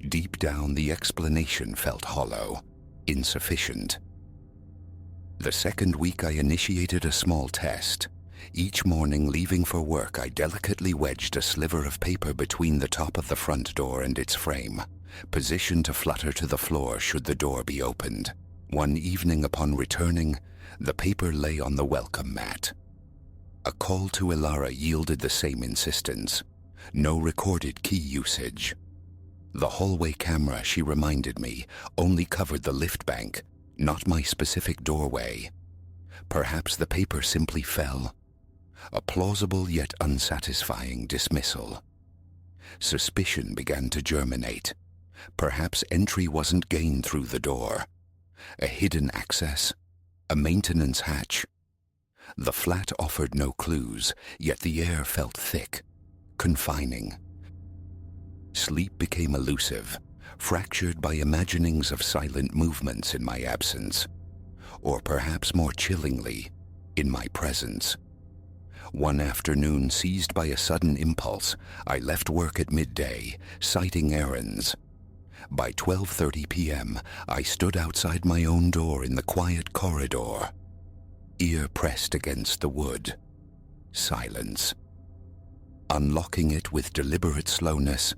Deep down, the explanation felt hollow, insufficient. The second week, I initiated a small test. Each morning, leaving for work, I delicately wedged a sliver of paper between the top of the front door and its frame, positioned to flutter to the floor should the door be opened. One evening upon returning, the paper lay on the welcome mat. A call to Ilara yielded the same insistence. No recorded key usage. The hallway camera, she reminded me, only covered the lift bank, not my specific doorway. Perhaps the paper simply fell. A plausible yet unsatisfying dismissal. Suspicion began to germinate. Perhaps entry wasn't gained through the door. A hidden access, a maintenance hatch. The flat offered no clues, yet the air felt thick, confining. Sleep became elusive, fractured by imaginings of silent movements in my absence, or perhaps more chillingly, in my presence. One afternoon, seized by a sudden impulse, I left work at midday, citing errands. By 12:30 p.m., I stood outside my own door in the quiet corridor, ear pressed against the wood. Silence. Unlocking it with deliberate slowness,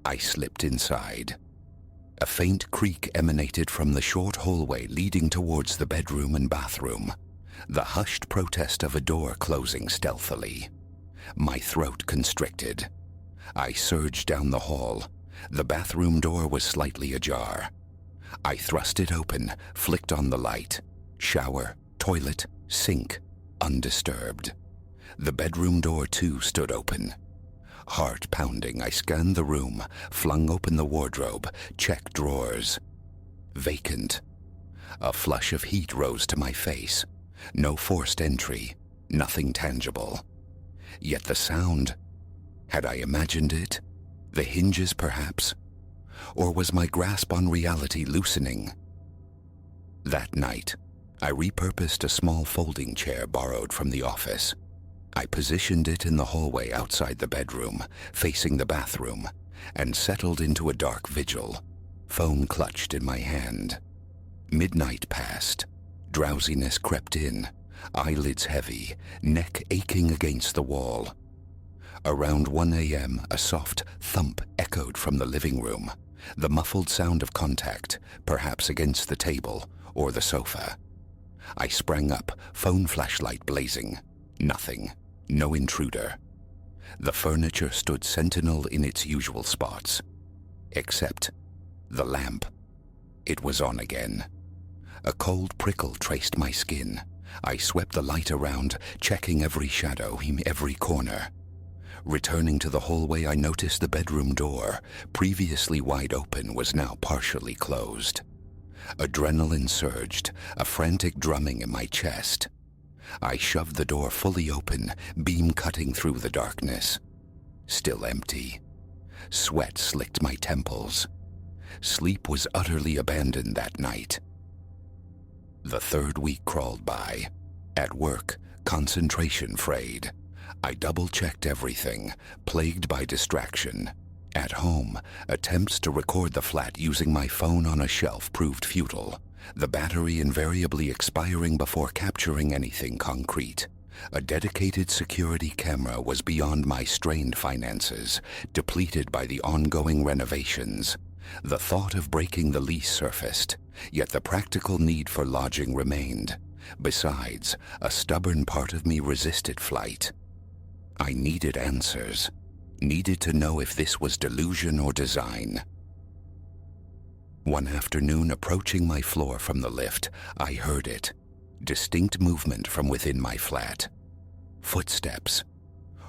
I slipped inside. A faint creak emanated from the short hallway leading towards the bedroom and bathroom, the hushed protest of a door closing stealthily. My throat constricted. I surged down the hall. The bathroom door was slightly ajar. I thrust it open, flicked on the light. Shower, toilet, sink, undisturbed. The bedroom door too stood open. Heart pounding, I scanned the room, flung open the wardrobe, checked drawers. Vacant. A flush of heat rose to my face. No forced entry, nothing tangible. Yet the sound, had I imagined it? The hinges, perhaps? Or was my grasp on reality loosening? That night, I repurposed a small folding chair borrowed from the office. I positioned it in the hallway outside the bedroom, facing the bathroom, and settled into a dark vigil, phone clutched in my hand. Midnight passed. Drowsiness crept in, eyelids heavy, neck aching against the wall. Around 1 a.m., a soft thump echoed from the living room, the muffled sound of contact, perhaps against the table or the sofa. I sprang up, phone flashlight blazing. Nothing. No intruder. The furniture stood sentinel in its usual spots. Except the lamp. It was on again. A cold prickle traced my skin. I swept the light around, checking every shadow in every corner. Returning to the hallway, I noticed the bedroom door, previously wide open, was now partially closed. Adrenaline surged, a frantic drumming in my chest. I shoved the door fully open, beam cutting through the darkness. Still empty. Sweat slicked my temples. Sleep was utterly abandoned that night. The third week crawled by. At work, concentration frayed. I double-checked everything, plagued by distraction. At home, attempts to record the flat using my phone on a shelf proved futile, the battery invariably expiring before capturing anything concrete. A dedicated security camera was beyond my strained finances, depleted by the ongoing renovations. The thought of breaking the lease surfaced, yet the practical need for lodging remained. Besides, a stubborn part of me resisted flight. I needed answers, needed to know if this was delusion or design. One afternoon, approaching my floor from the lift, I heard it. Distinct movement from within my flat. Footsteps.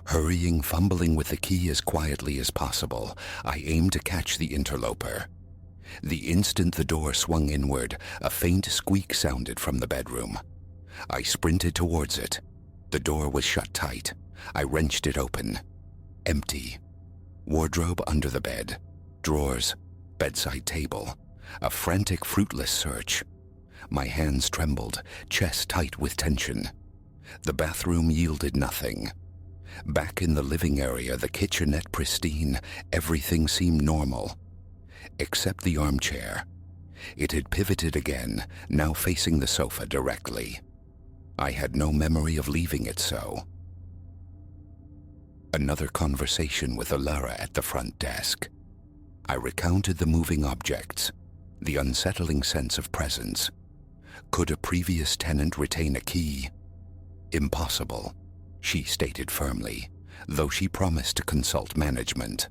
Hurrying, fumbling with the key as quietly as possible, I aimed to catch the interloper. The instant the door swung inward, a faint squeak sounded from the bedroom. I sprinted towards it. The door was shut tight. I wrenched it open. Empty. Wardrobe under the bed. Drawers. Bedside table. A frantic, fruitless search. My hands trembled, chest tight with tension. The bathroom yielded nothing. Back in the living area, the kitchenette pristine, everything seemed normal. Except the armchair. It had pivoted again, now facing the sofa directly. I had no memory of leaving it so. Another conversation with Alara at the front desk. I recounted the moving objects, the unsettling sense of presence. Could a previous tenant retain a key? Impossible, she stated firmly, though she promised to consult management.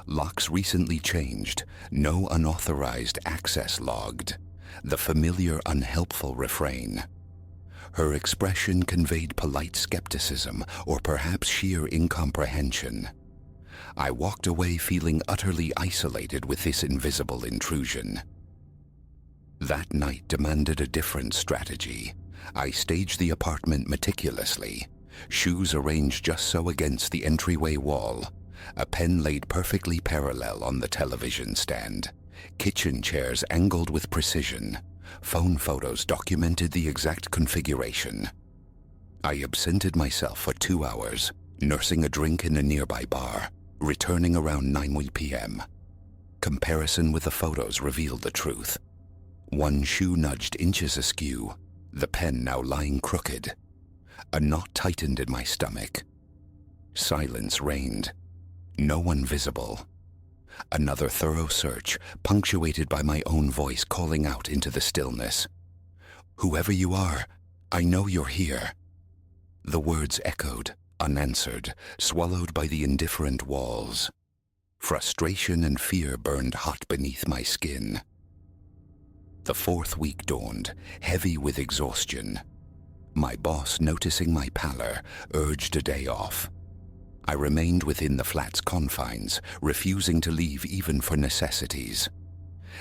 Locks recently changed, no unauthorized access logged. The familiar, unhelpful refrain. Her expression conveyed polite skepticism or perhaps sheer incomprehension. I walked away feeling utterly isolated with this invisible intrusion. That night demanded a different strategy. I staged the apartment meticulously, shoes arranged just so against the entryway wall, a pen laid perfectly parallel on the television stand, kitchen chairs angled with precision, phone photos documented the exact configuration. I absented myself for 2 hours, nursing a drink in a nearby bar, returning around 9 p.m. Comparison with the photos revealed the truth. One shoe nudged inches askew, the pen now lying crooked. A knot tightened in my stomach. Silence reigned. No one visible. Another thorough search, punctuated by my own voice calling out into the stillness. "Whoever you are, I know you're here." The words echoed, unanswered, swallowed by the indifferent walls. Frustration and fear burned hot beneath my skin. The 4th week dawned, heavy with exhaustion. My boss, noticing my pallor, urged a day off. I remained within the flat's confines, refusing to leave even for necessities.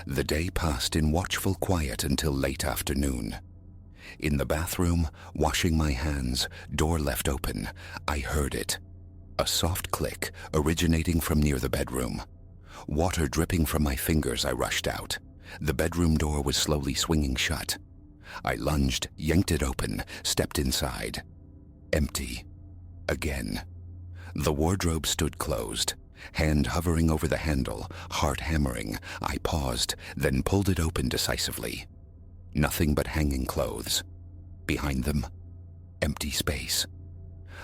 The day passed in watchful quiet until late afternoon. In the bathroom, washing my hands, door left open, I heard it. A soft click, originating from near the bedroom. Water dripping from my fingers, I rushed out. The bedroom door was slowly swinging shut. I lunged, yanked it open, stepped inside. Empty. Again. The wardrobe stood closed. Hand hovering over the handle, heart hammering, I paused, then pulled it open decisively. Nothing but hanging clothes. Behind them, empty space.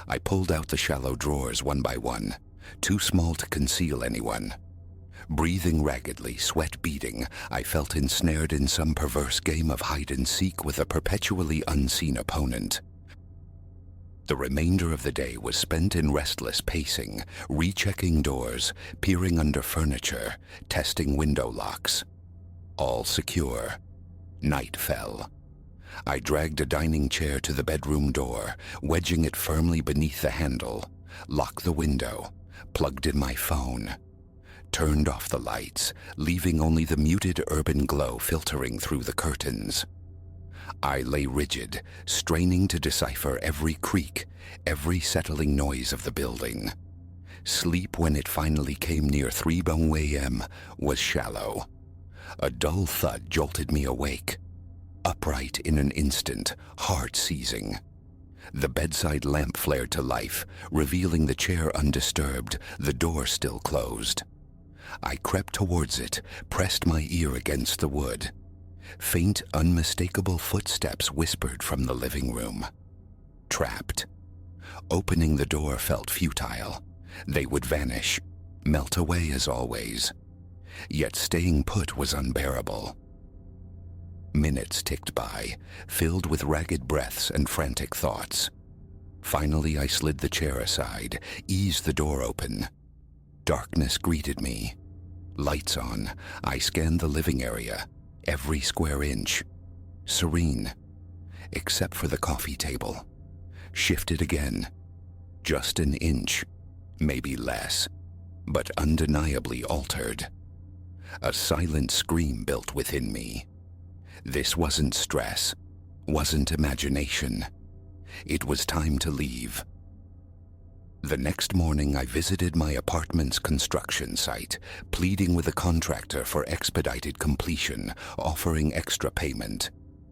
I pulled out the shallow drawers one by one, too small to conceal anyone. Breathing raggedly, sweat beading, I felt ensnared in some perverse game of hide-and-seek with a perpetually unseen opponent. The remainder of the day was spent in restless pacing, rechecking doors, peering under furniture, testing window locks. All secure. Night fell. I dragged a dining chair to the bedroom door, wedging it firmly beneath the handle, locked the window, plugged in my phone, turned off the lights, leaving only the muted urban glow filtering through the curtains. I lay rigid, straining to decipher every creak, every settling noise of the building. Sleep, when it finally came near 3 a.m., was shallow. A dull thud jolted me awake. Upright in an instant, heart seizing. The bedside lamp flared to life, revealing the chair undisturbed, the door still closed. I crept towards it, pressed my ear against the wood. Faint, unmistakable footsteps whispered from the living room. Trapped. Opening the door felt futile. They would vanish, melt away as always. Yet staying put was unbearable. Minutes ticked by, filled with ragged breaths and frantic thoughts. Finally, I slid the chair aside, eased the door open. Darkness greeted me. Lights on, I scanned the living area, every square inch. Serene, except for the coffee table. Shifted again. Just an inch, maybe less, but undeniably altered. A silent scream built within me. This wasn't stress, wasn't imagination. It was time to leave. The next morning, I visited my apartment's construction site, pleading with the contractor for expedited completion, offering extra payment.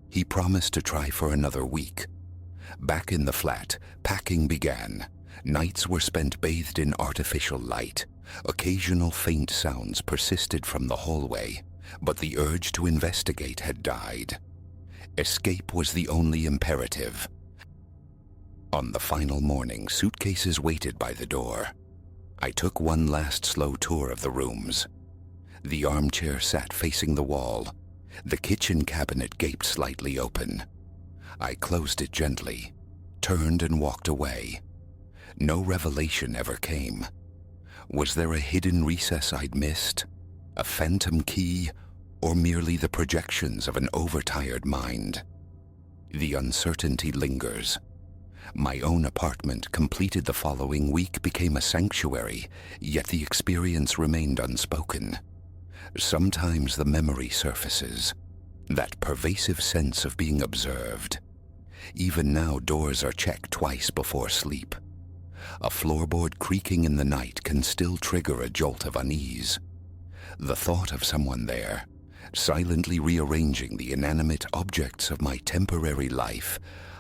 He promised to try for another week. Back in the flat, packing began. Nights were spent bathed in artificial light. Occasional faint sounds persisted from the hallway, but the urge to investigate had died. Escape was the only imperative. On the final morning, suitcases waited by the door. I took one last slow tour of the rooms. The armchair sat facing the wall. The kitchen cabinet gaped slightly open. I closed it gently, turned and walked away. No revelation ever came. Was there a hidden recess I'd missed? A phantom key? Or merely the projections of an overtired mind? The uncertainty lingers. My own apartment, completed the following week, became a sanctuary, yet the experience remained unspoken. Sometimes the memory surfaces, that pervasive sense of being observed. Even now, doors are checked twice before sleep. A floorboard creaking in the night can still trigger a jolt of unease. The thought of someone there, silently rearranging the inanimate objects of my temporary life,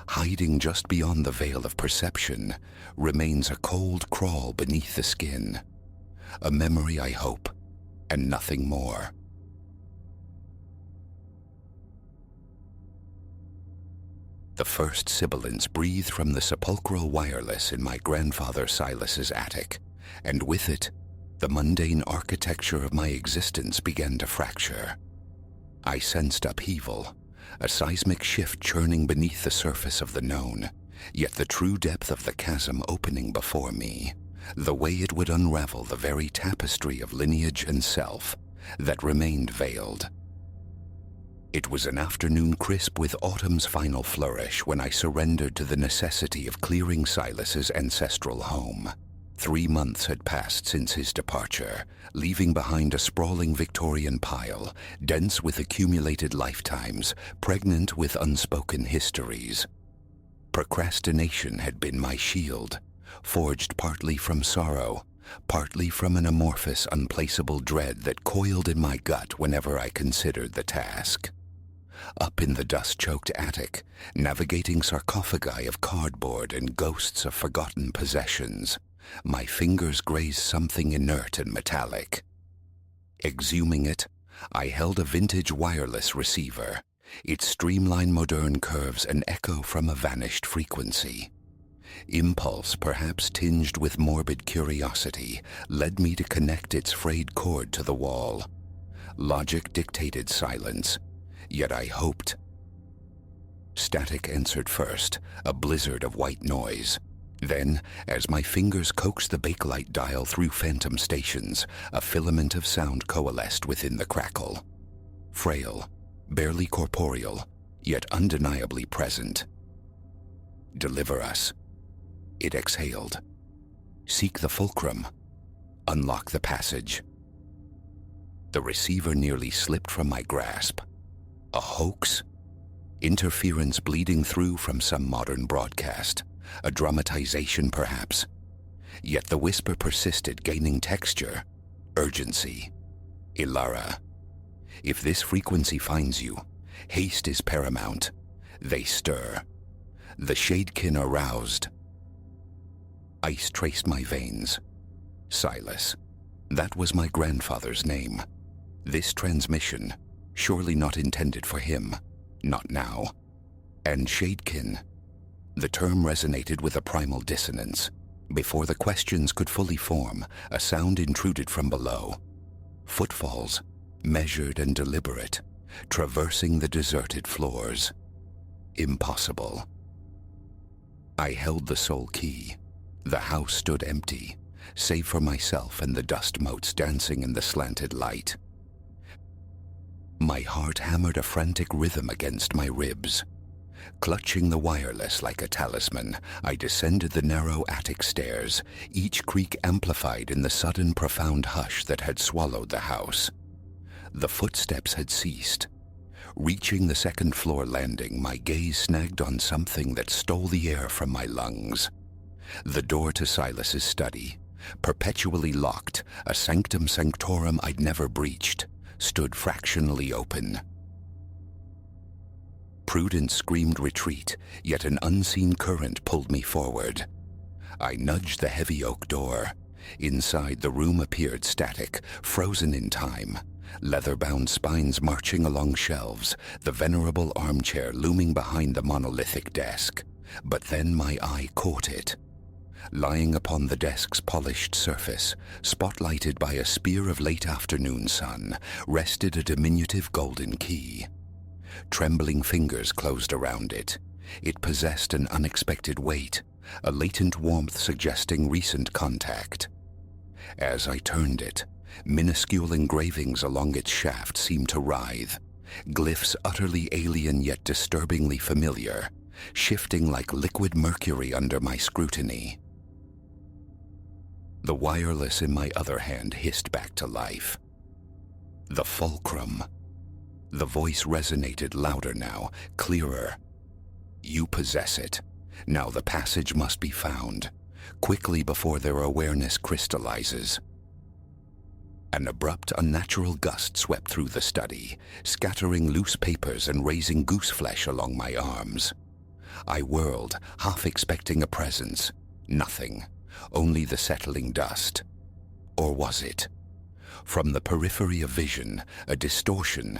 hiding just beyond the veil of perception, remains a cold crawl beneath the skin. A memory, I hope, and nothing more. The first sibilance breathed from the sepulchral wireless in my grandfather Silas's attic, and with it, the mundane architecture of my existence began to fracture. I sensed upheaval, a seismic shift churning beneath the surface of the known, yet the true depth of the chasm opening before me, the way it would unravel the very tapestry of lineage and self that remained veiled. It was an afternoon crisp with autumn's final flourish when I surrendered to the necessity of clearing Silas's ancestral home. 3 months had passed since his departure, leaving behind a sprawling Victorian pile, dense with accumulated lifetimes, pregnant with unspoken histories. Procrastination had been my shield, forged partly from sorrow, partly from an amorphous, unplaceable dread that coiled in my gut whenever I considered the task. Up in the dust-choked attic, navigating sarcophagi of cardboard and ghosts of forgotten possessions, my fingers grazed something inert and metallic. Exhuming it, I held a vintage wireless receiver, its streamlined modern curves an echo from a vanished frequency. Impulse, perhaps tinged with morbid curiosity, led me to connect its frayed cord to the wall. Logic dictated silence, yet I hoped. Static answered first, a blizzard of white noise. Then, as my fingers coaxed the bakelite dial through phantom stations, a filament of sound coalesced within the crackle. Frail, barely corporeal, yet undeniably present. Deliver us. It exhaled. Seek the fulcrum. Unlock the passage. The receiver nearly slipped from my grasp. A hoax? Interference bleeding through from some modern broadcast. A dramatization, perhaps. Yet the whisper persisted, gaining texture, urgency. Ilara. If this frequency finds you, haste is paramount. They stir. The shadekin aroused. Ice traced my veins. Silas. That was my grandfather's name. This transmission, surely not intended for him. Not now. And Shadekin. The term resonated with a primal dissonance. Before the questions could fully form, a sound intruded from below. Footfalls, measured and deliberate, traversing the deserted floors. Impossible. I held the sole key. The house stood empty, save for myself and the dust motes dancing in the slanted light. My heart hammered a frantic rhythm against my ribs. Clutching the wireless like a talisman, I descended the narrow attic stairs, each creak amplified in the sudden profound hush that had swallowed the house. The footsteps had ceased. Reaching the second-floor landing, my gaze snagged on something that stole the air from my lungs. The door to Silas's study, perpetually locked, a sanctum sanctorum I'd never breached, stood fractionally open. Prudence screamed retreat, yet an unseen current pulled me forward. I nudged the heavy oak door. Inside, the room appeared static, frozen in time. Leather-bound spines marching along shelves, the venerable armchair looming behind the monolithic desk. But then my eye caught it. Lying upon the desk's polished surface, spotlighted by a spear of late afternoon sun, rested a diminutive golden key. Trembling fingers closed around it. It possessed an unexpected weight, a latent warmth suggesting recent contact. As I turned it, minuscule engravings along its shaft seemed to writhe, glyphs utterly alien yet disturbingly familiar, shifting like liquid mercury under my scrutiny. The wireless in my other hand hissed back to life. The fulcrum. The voice resonated louder now, clearer. You possess it. Now the passage must be found, quickly before their awareness crystallizes. An abrupt, unnatural gust swept through the study, scattering loose papers and raising gooseflesh along my arms. I whirled, half expecting a presence. Nothing. Only the settling dust. Or was it? From the periphery of vision, a distortion,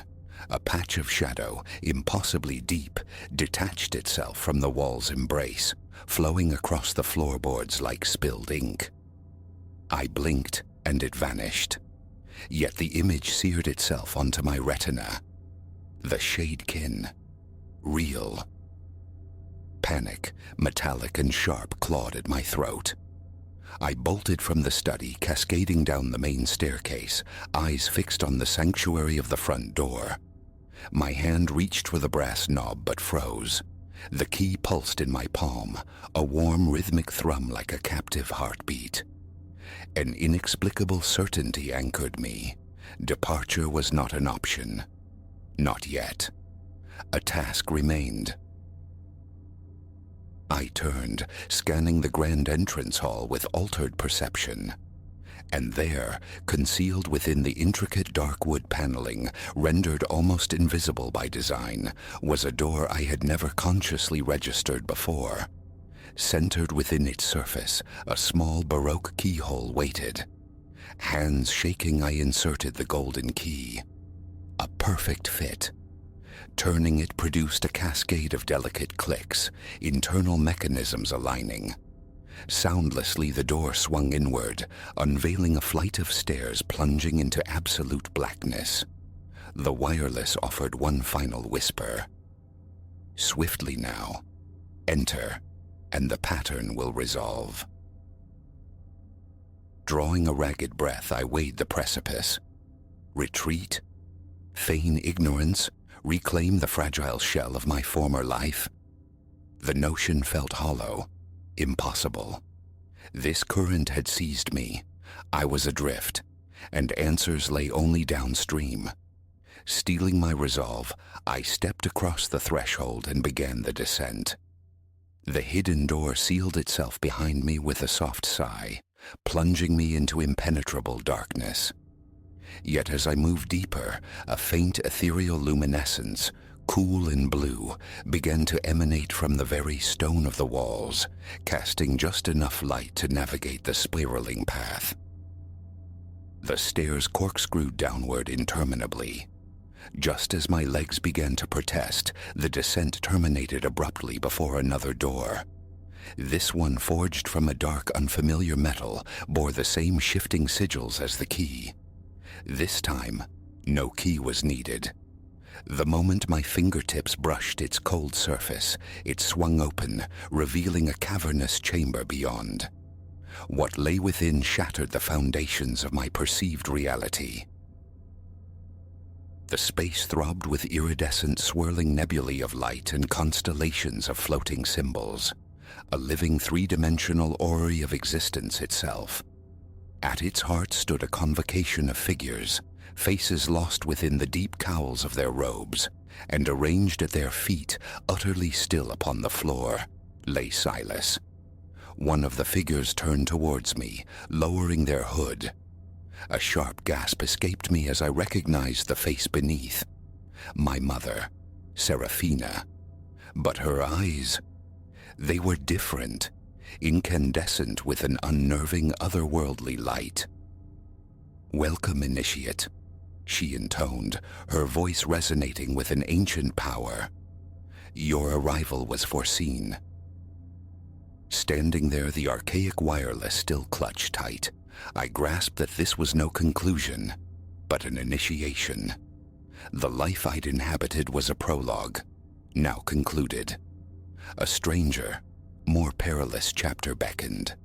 a patch of shadow, impossibly deep, detached itself from the wall's embrace, flowing across the floorboards like spilled ink. I blinked, and it vanished. Yet the image seared itself onto my retina. The Shadekin. Real. Panic, metallic and sharp, clawed at my throat. I bolted from the study, cascading down the main staircase, eyes fixed on the sanctuary of the front door. My hand reached for the brass knob but froze. The key pulsed in my palm, a warm rhythmic thrum like a captive heartbeat. An inexplicable certainty anchored me. Departure was not an option. Not yet. A task remained. I turned, scanning the grand entrance hall with altered perception. And there, concealed within the intricate dark wood paneling, rendered almost invisible by design, was a door I had never consciously registered before. Centered within its surface, a small Baroque keyhole waited. Hands shaking, I inserted the golden key. A perfect fit. Turning it produced a cascade of delicate clicks, internal mechanisms aligning. Soundlessly, the door swung inward, unveiling a flight of stairs plunging into absolute blackness. The wireless offered one final whisper. Swiftly now. Enter, and the pattern will resolve. Drawing a ragged breath, I weighed the precipice. Retreat? Feign ignorance? Reclaim the fragile shell of my former life? The notion felt hollow. Impossible. This current had seized me. I was adrift, and answers lay only downstream. Steeling my resolve, I stepped across the threshold and began the descent. The hidden door sealed itself behind me with a soft sigh, plunging me into impenetrable darkness. Yet as I moved deeper, a faint ethereal luminescence, cool and blue, began to emanate from the very stone of the walls, casting just enough light to navigate the spiraling path. The stairs corkscrewed downward interminably. Just as my legs began to protest, the descent terminated abruptly before another door. This one, forged from a dark, unfamiliar metal, bore the same shifting sigils as the key. This time, no key was needed. The moment my fingertips brushed its cold surface, it swung open, revealing a cavernous chamber beyond. What lay within shattered the foundations of my perceived reality. The space throbbed with iridescent, swirling nebulae of light and constellations of floating symbols, a living three-dimensional orrery of existence itself. At its heart stood a convocation of figures, faces lost within the deep cowls of their robes, and arranged at their feet, utterly still upon the floor, lay Silas. One of the figures turned towards me, lowering their hood. A sharp gasp escaped me as I recognized the face beneath. My mother, Serafina. But her eyes, they were different, incandescent with an unnerving, otherworldly light. "Welcome, initiate," she intoned, her voice resonating with an ancient power. "Your arrival was foreseen." Standing there, the archaic wireless still clutched tight, I grasped that this was no conclusion, but an initiation. The life I'd inhabited was a prologue, now concluded. A stranger, more perilous chapter beckoned.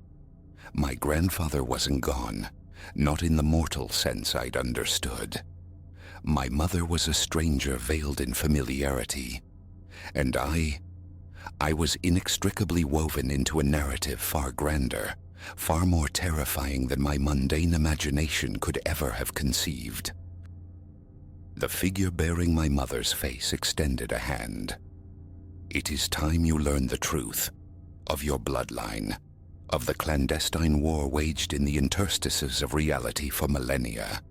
My grandfather wasn't gone, not in the mortal sense I'd understood. My mother was a stranger veiled in familiarity, and I was inextricably woven into a narrative far grander, far more terrifying than my mundane imagination could ever have conceived. The figure bearing my mother's face extended a hand. "It is time you learn the truth of your bloodline, of the clandestine war waged in the interstices of reality for millennia."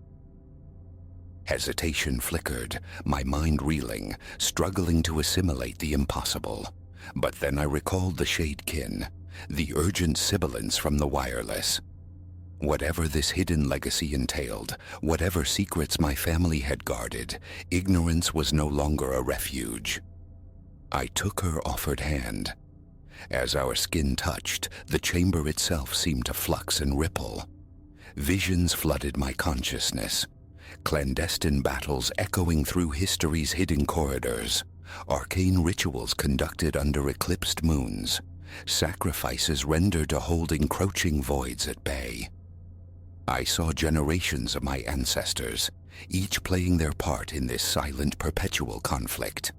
Hesitation flickered, my mind reeling, struggling to assimilate the impossible. But then I recalled the shadekin, the urgent sibilance from the wireless. Whatever this hidden legacy entailed, whatever secrets my family had guarded, ignorance was no longer a refuge. I took her offered hand. As our skin touched, the chamber itself seemed to flux and ripple. Visions flooded my consciousness, clandestine battles echoing through history's hidden corridors, arcane rituals conducted under eclipsed moons, sacrifices rendered to hold encroaching voids at bay. I saw generations of my ancestors, each playing their part in this silent, perpetual conflict.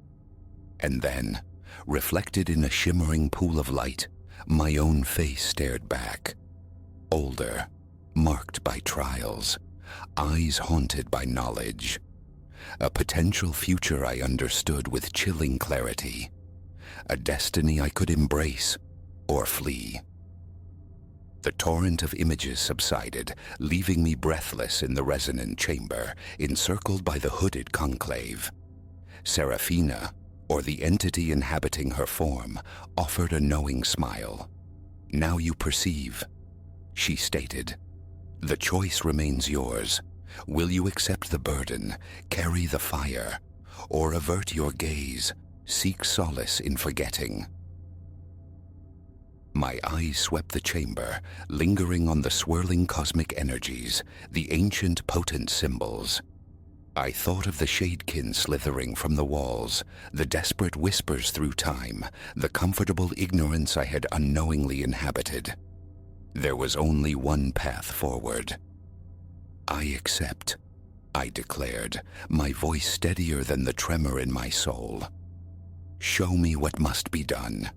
And then, reflected in a shimmering pool of light, my own face stared back. Older, marked by trials, eyes haunted by knowledge. A potential future I understood with chilling clarity. A destiny I could embrace or flee. The torrent of images subsided, leaving me breathless in the resonant chamber, encircled by the hooded conclave. Serafina, or the entity inhabiting her form, offered a knowing smile. "Now you perceive," she stated. "The choice remains yours. Will you accept the burden, carry the fire, or avert your gaze, seek solace in forgetting?" My eyes swept the chamber, lingering on the swirling cosmic energies, the ancient potent symbols. I thought of the shadekin slithering from the walls, the desperate whispers through time, the comfortable ignorance I had unknowingly inhabited. There was only one path forward. "I accept," I declared, my voice steadier than the tremor in my soul. "Show me what must be done."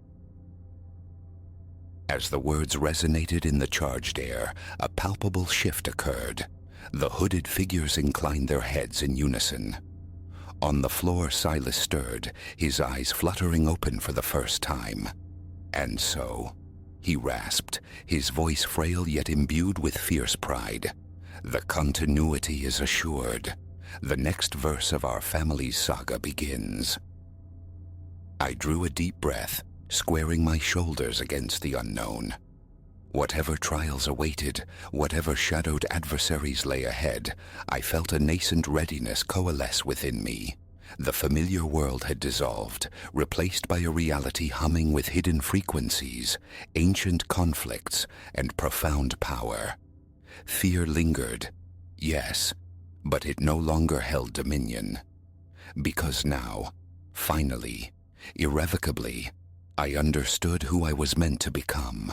As the words resonated in the charged air, a palpable shift occurred. The hooded figures inclined their heads in unison. On the floor, Silas stirred, his eyes fluttering open for the first time. "And so," he rasped, his voice frail yet imbued with fierce pride, "the continuity is assured. The next verse of our family's saga begins." I drew a deep breath, squaring my shoulders against the unknown. Whatever trials awaited, whatever shadowed adversaries lay ahead, I felt a nascent readiness coalesce within me. The familiar world had dissolved, replaced by a reality humming with hidden frequencies, ancient conflicts, and profound power. Fear lingered, yes, but it no longer held dominion. Because now, finally, irrevocably, I understood who I was meant to become.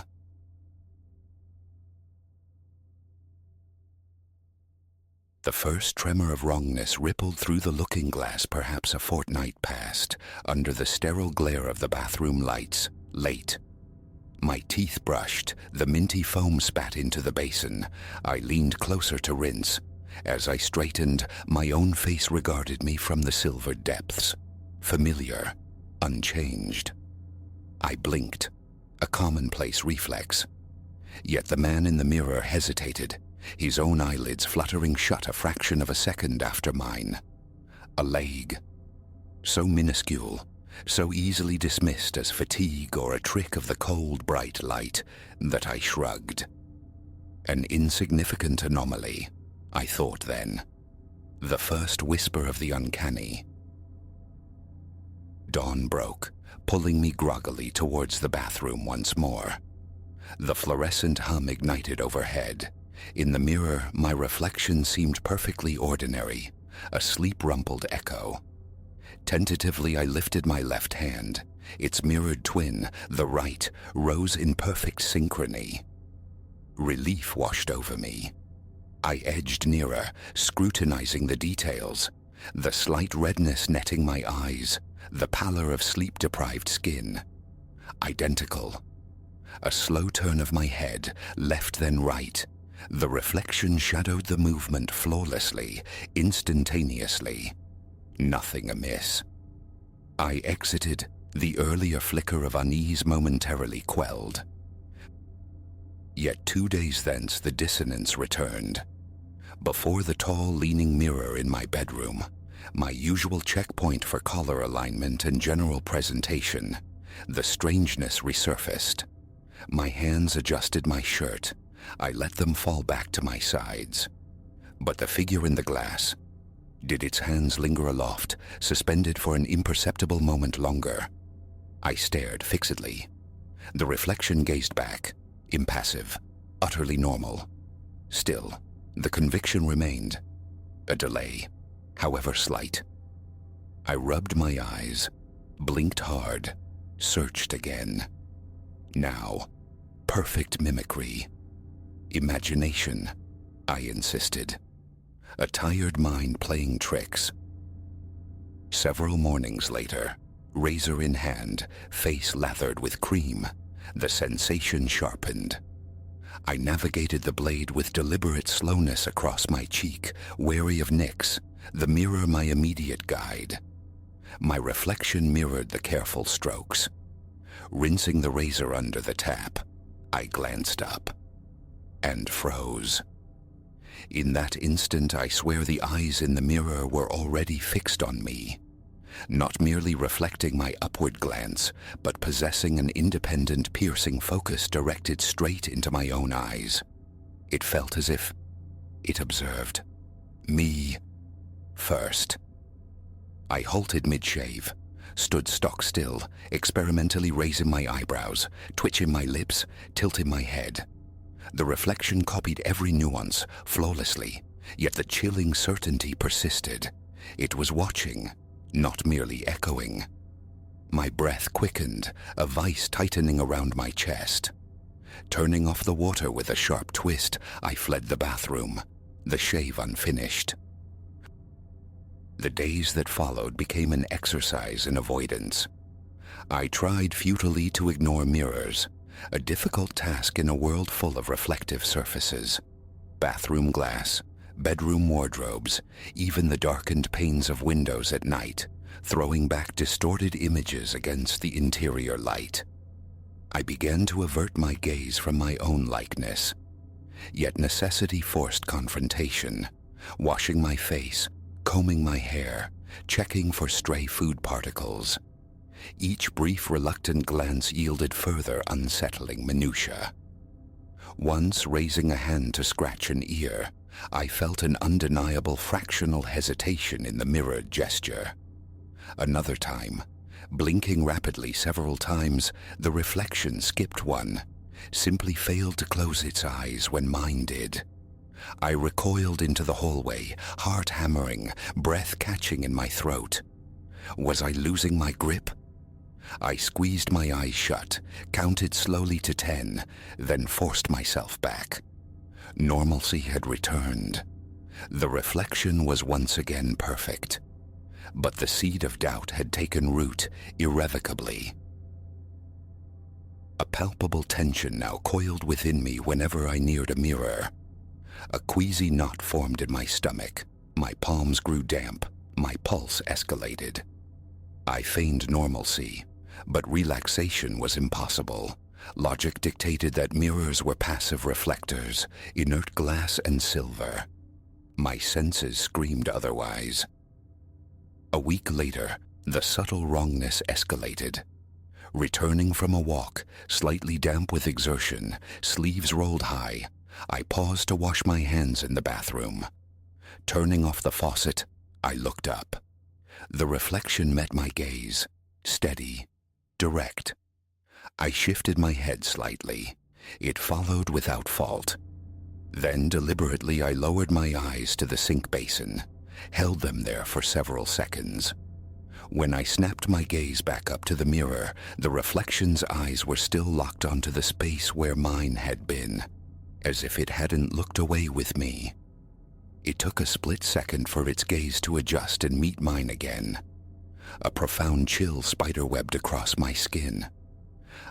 The first tremor of wrongness rippled through the looking-glass perhaps a fortnight past, under the sterile glare of the bathroom lights, late. My teeth brushed, the minty foam spat into the basin. I leaned closer to rinse. As I straightened, my own face regarded me from the silvered depths. Familiar, unchanged. I blinked, a commonplace reflex. Yet the man in the mirror hesitated, his own eyelids fluttering shut a fraction of a second after mine. A leg. So minuscule, so easily dismissed as fatigue or a trick of the cold, bright light, that I shrugged. An insignificant anomaly, I thought then. The first whisper of the uncanny. Dawn broke, pulling me groggily towards the bathroom once more. The fluorescent hum ignited overhead. In the mirror, my reflection seemed perfectly ordinary, a sleep-rumpled echo. Tentatively, I lifted my left hand. Its mirrored twin, the right, rose in perfect synchrony. Relief washed over me. I edged nearer, scrutinizing the details, the slight redness netting my eyes, the pallor of sleep-deprived skin. Identical. A slow turn of my head, left then right. The reflection shadowed the movement flawlessly, instantaneously. Nothing amiss. I exited, the earlier flicker of unease momentarily quelled. Yet 2 days thence the dissonance returned. Before the tall, leaning mirror in my bedroom, my usual checkpoint for collar alignment and general presentation, the strangeness resurfaced. My hands adjusted my shirt. I let them fall back to my sides. But the figure in the glass, did its hands linger aloft, suspended for an imperceptible moment longer? I stared fixedly. The reflection gazed back, impassive, utterly normal. Still, the conviction remained. A delay, however slight. I rubbed my eyes, blinked hard, searched again. Now, perfect mimicry. Imagination, I insisted. A tired mind playing tricks. Several mornings later, razor in hand, face lathered with cream, the sensation sharpened. I navigated the blade with deliberate slowness across my cheek, wary of nicks, the mirror my immediate guide. My reflection mirrored the careful strokes. Rinsing the razor under the tap, I glanced up and froze. In that instant, I swear the eyes in the mirror were already fixed on me, not merely reflecting my upward glance, but possessing an independent, piercing focus directed straight into my own eyes. It felt as if it observed me first. I halted mid-shave, stood stock still, experimentally raising my eyebrows, twitching my lips, tilting my head. The reflection copied every nuance flawlessly, yet the chilling certainty persisted. It was watching, not merely echoing. My breath quickened, a vice tightening around my chest. Turning off the water with a sharp twist, I fled the bathroom, the shave unfinished. The days that followed became an exercise in avoidance. I tried futilely to ignore mirrors, a difficult task in a world full of reflective surfaces. Bathroom glass, bedroom wardrobes, even the darkened panes of windows at night, throwing back distorted images against the interior light. I began to avert my gaze from my own likeness. Yet necessity forced confrontation, washing my face, combing my hair, checking for stray food particles. Each brief reluctant glance yielded further unsettling minutiae. Once, raising a hand to scratch an ear, I felt an undeniable fractional hesitation in the mirrored gesture. Another time, blinking rapidly several times, the reflection skipped one, simply failed to close its eyes when mine did. I recoiled into the hallway, heart hammering, breath catching in my throat. Was I losing my grip? I squeezed my eyes shut, counted slowly to 10, then forced myself back. Normalcy had returned. The reflection was once again perfect. But the seed of doubt had taken root irrevocably. A palpable tension now coiled within me whenever I neared a mirror. A queasy knot formed in my stomach. My palms grew damp. My pulse escalated. I feigned normalcy, but relaxation was impossible. Logic dictated that mirrors were passive reflectors, inert glass and silver. My senses screamed otherwise. A week later, the subtle wrongness escalated. Returning from a walk, slightly damp with exertion, sleeves rolled high, I paused to wash my hands in the bathroom. Turning off the faucet, I looked up. The reflection met my gaze, steady, direct. I shifted my head slightly. It followed without fault. Then deliberately I lowered my eyes to the sink basin, held them there for several seconds. When I snapped my gaze back up to the mirror, the reflection's eyes were still locked onto the space where mine had been, as if it hadn't looked away with me. It took a split second for its gaze to adjust and meet mine again. A profound chill spiderwebbed across my skin.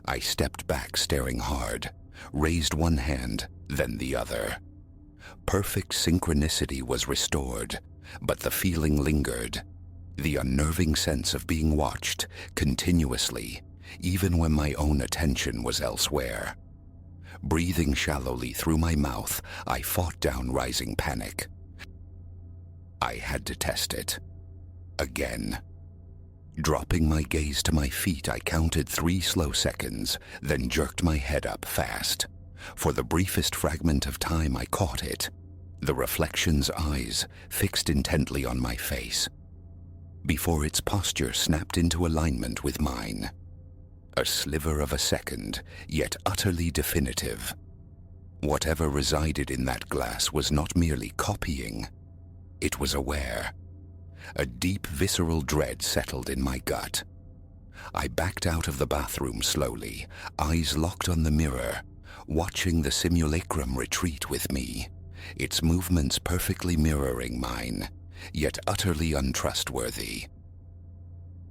I stepped back, staring hard, raised one hand, then the other. Perfect synchronicity was restored, but the feeling lingered. The unnerving sense of being watched continuously, even when my own attention was elsewhere. Breathing shallowly through my mouth, I fought down rising panic. I had to test it. Again. Dropping my gaze to my feet, I counted 3 slow seconds, then jerked my head up fast. For the briefest fragment of time I caught it, the reflection's eyes fixed intently on my face, before its posture snapped into alignment with mine. A sliver of a second, yet utterly definitive. Whatever resided in that glass was not merely copying, it was aware. A deep visceral dread settled in my gut. I backed out of the bathroom slowly, eyes locked on the mirror, watching the simulacrum retreat with me, its movements perfectly mirroring mine, yet utterly untrustworthy.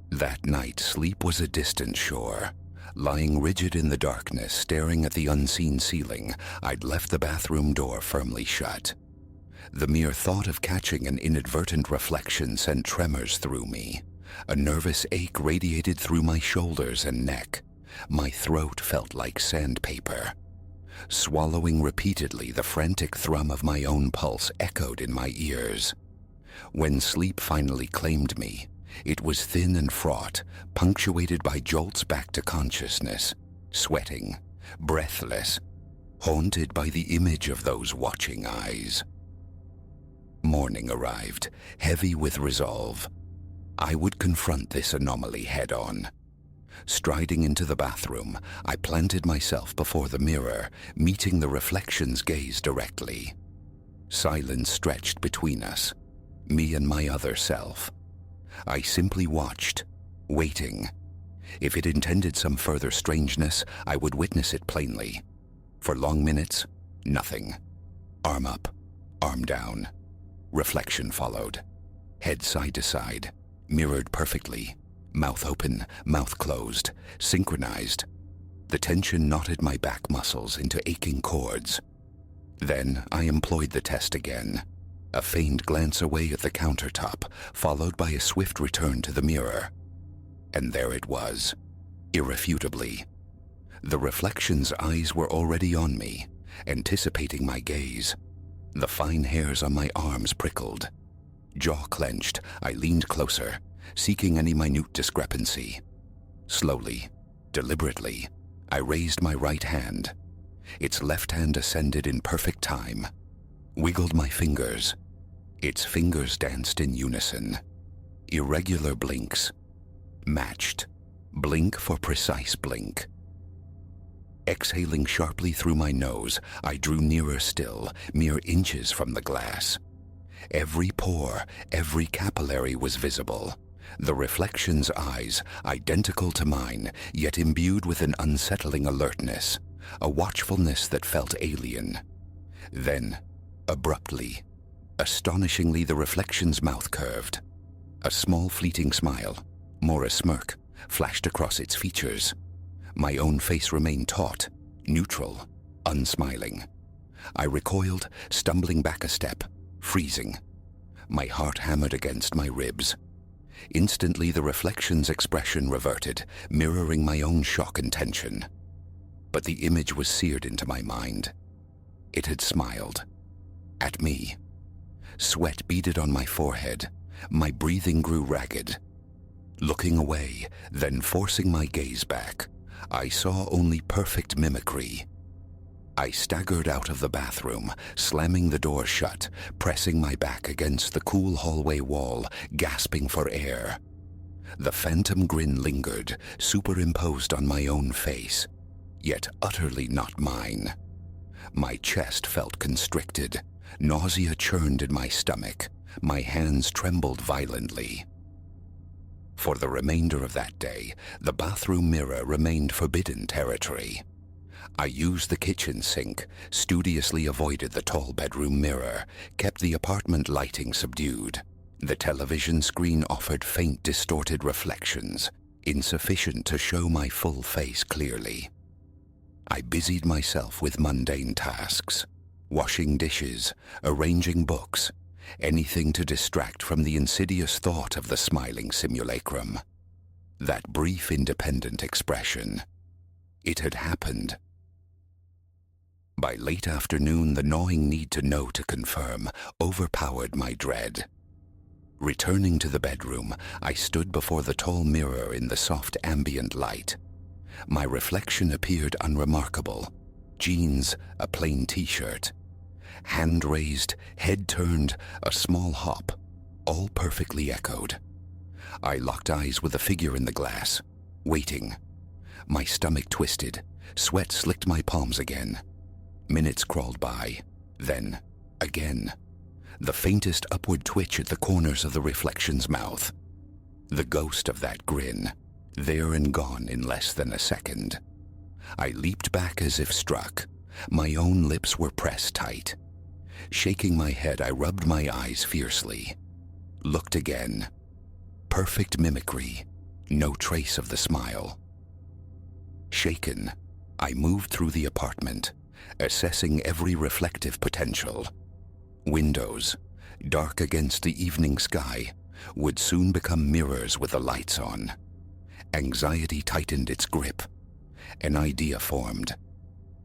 That night, sleep was a distant shore. Lying rigid in the darkness, staring at the unseen ceiling, I'd left the bathroom door firmly shut. The mere thought of catching an inadvertent reflection sent tremors through me. A nervous ache radiated through my shoulders and neck. My throat felt like sandpaper. Swallowing repeatedly, the frantic thrum of my own pulse echoed in my ears. When sleep finally claimed me, it was thin and fraught, punctuated by jolts back to consciousness, sweating, breathless, haunted by the image of those watching eyes. Morning arrived, heavy with resolve. I would confront this anomaly head-on. Striding into the bathroom, I planted myself before the mirror, meeting the reflection's gaze directly. Silence stretched between us, me and my other self. I simply watched, waiting. If it intended some further strangeness, I would witness it plainly. For long minutes, nothing. Arm up, arm down. Reflection followed. Head side to side, mirrored perfectly. Mouth open, mouth closed, synchronized. The tension knotted my back muscles into aching cords. Then I employed the test again. A feigned glance away at the countertop, followed by a swift return to the mirror. And there it was, irrefutably. The reflection's eyes were already on me, anticipating my gaze. The fine hairs on my arms prickled. Jaw clenched, I leaned closer, seeking any minute discrepancy. Slowly, deliberately, I raised my right hand. Its left hand ascended in perfect time. Wiggled my fingers. Its fingers danced in unison. Irregular blinks. Matched. Blink for precise blink. Exhaling sharply through my nose, I drew nearer still, mere inches from the glass. Every pore, every capillary was visible. The reflection's eyes, identical to mine, yet imbued with an unsettling alertness, a watchfulness that felt alien. Then, abruptly, astonishingly, the reflection's mouth curved. A small fleeting smile, more a smirk, flashed across its features. My own face remained taut, neutral, unsmiling. I recoiled, stumbling back a step, freezing. My heart hammered against my ribs. Instantly the reflection's expression reverted, mirroring my own shock and tension. But the image was seared into my mind. It had smiled. At me. Sweat beaded on my forehead. My breathing grew ragged. Looking away, then forcing my gaze back, I saw only perfect mimicry. I staggered out of the bathroom, slamming the door shut, pressing my back against the cool hallway wall, gasping for air. The phantom grin lingered, superimposed on my own face, yet utterly not mine. My chest felt constricted, nausea churned in my stomach, my hands trembled violently. For the remainder of that day, the bathroom mirror remained forbidden territory. I used the kitchen sink, studiously avoided the tall bedroom mirror, kept the apartment lighting subdued. The television screen offered faint, distorted reflections, insufficient to show my full face clearly. I busied myself with mundane tasks, washing dishes, arranging books, anything to distract from the insidious thought of the smiling simulacrum. That brief independent expression. It had happened. By late afternoon, the gnawing need to know to confirm overpowered my dread. Returning to the bedroom, I stood before the tall mirror in the soft ambient light. My reflection appeared unremarkable. Jeans, a plain t-shirt. Hand raised, head turned, a small hop, all perfectly echoed. I locked eyes with the figure in the glass, waiting. My stomach twisted, sweat slicked my palms again. Minutes crawled by, then again. The faintest upward twitch at the corners of the reflection's mouth. The ghost of that grin, there and gone in less than a second. I leaped back as if struck. My own lips were pressed tight. Shaking my head, I rubbed my eyes fiercely. Looked again. Perfect mimicry, no trace of the smile. Shaken, I moved through the apartment, assessing every reflective potential. Windows, dark against the evening sky, would soon become mirrors with the lights on. Anxiety tightened its grip. An idea formed.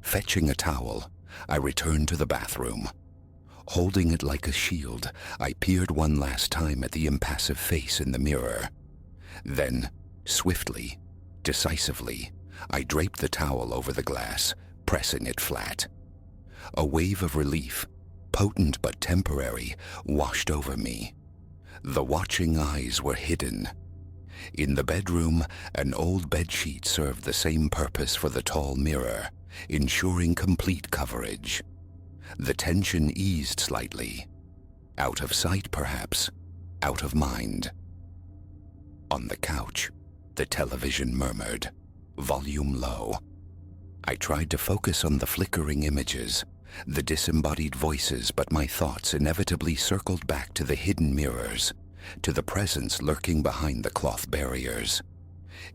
Fetching a towel, I returned to the bathroom. Holding it like a shield, I peered one last time at the impassive face in the mirror. Then, swiftly, decisively, I draped the towel over the glass, pressing it flat. A wave of relief, potent but temporary, washed over me. The watching eyes were hidden. In the bedroom, an old bedsheet served the same purpose for the tall mirror, ensuring complete coverage. The tension eased slightly. Out of sight, perhaps, out of mind. On the couch, the television murmured, volume low. I tried to focus on the flickering images, the disembodied voices, but my thoughts inevitably circled back to the hidden mirrors, to the presence lurking behind the cloth barriers.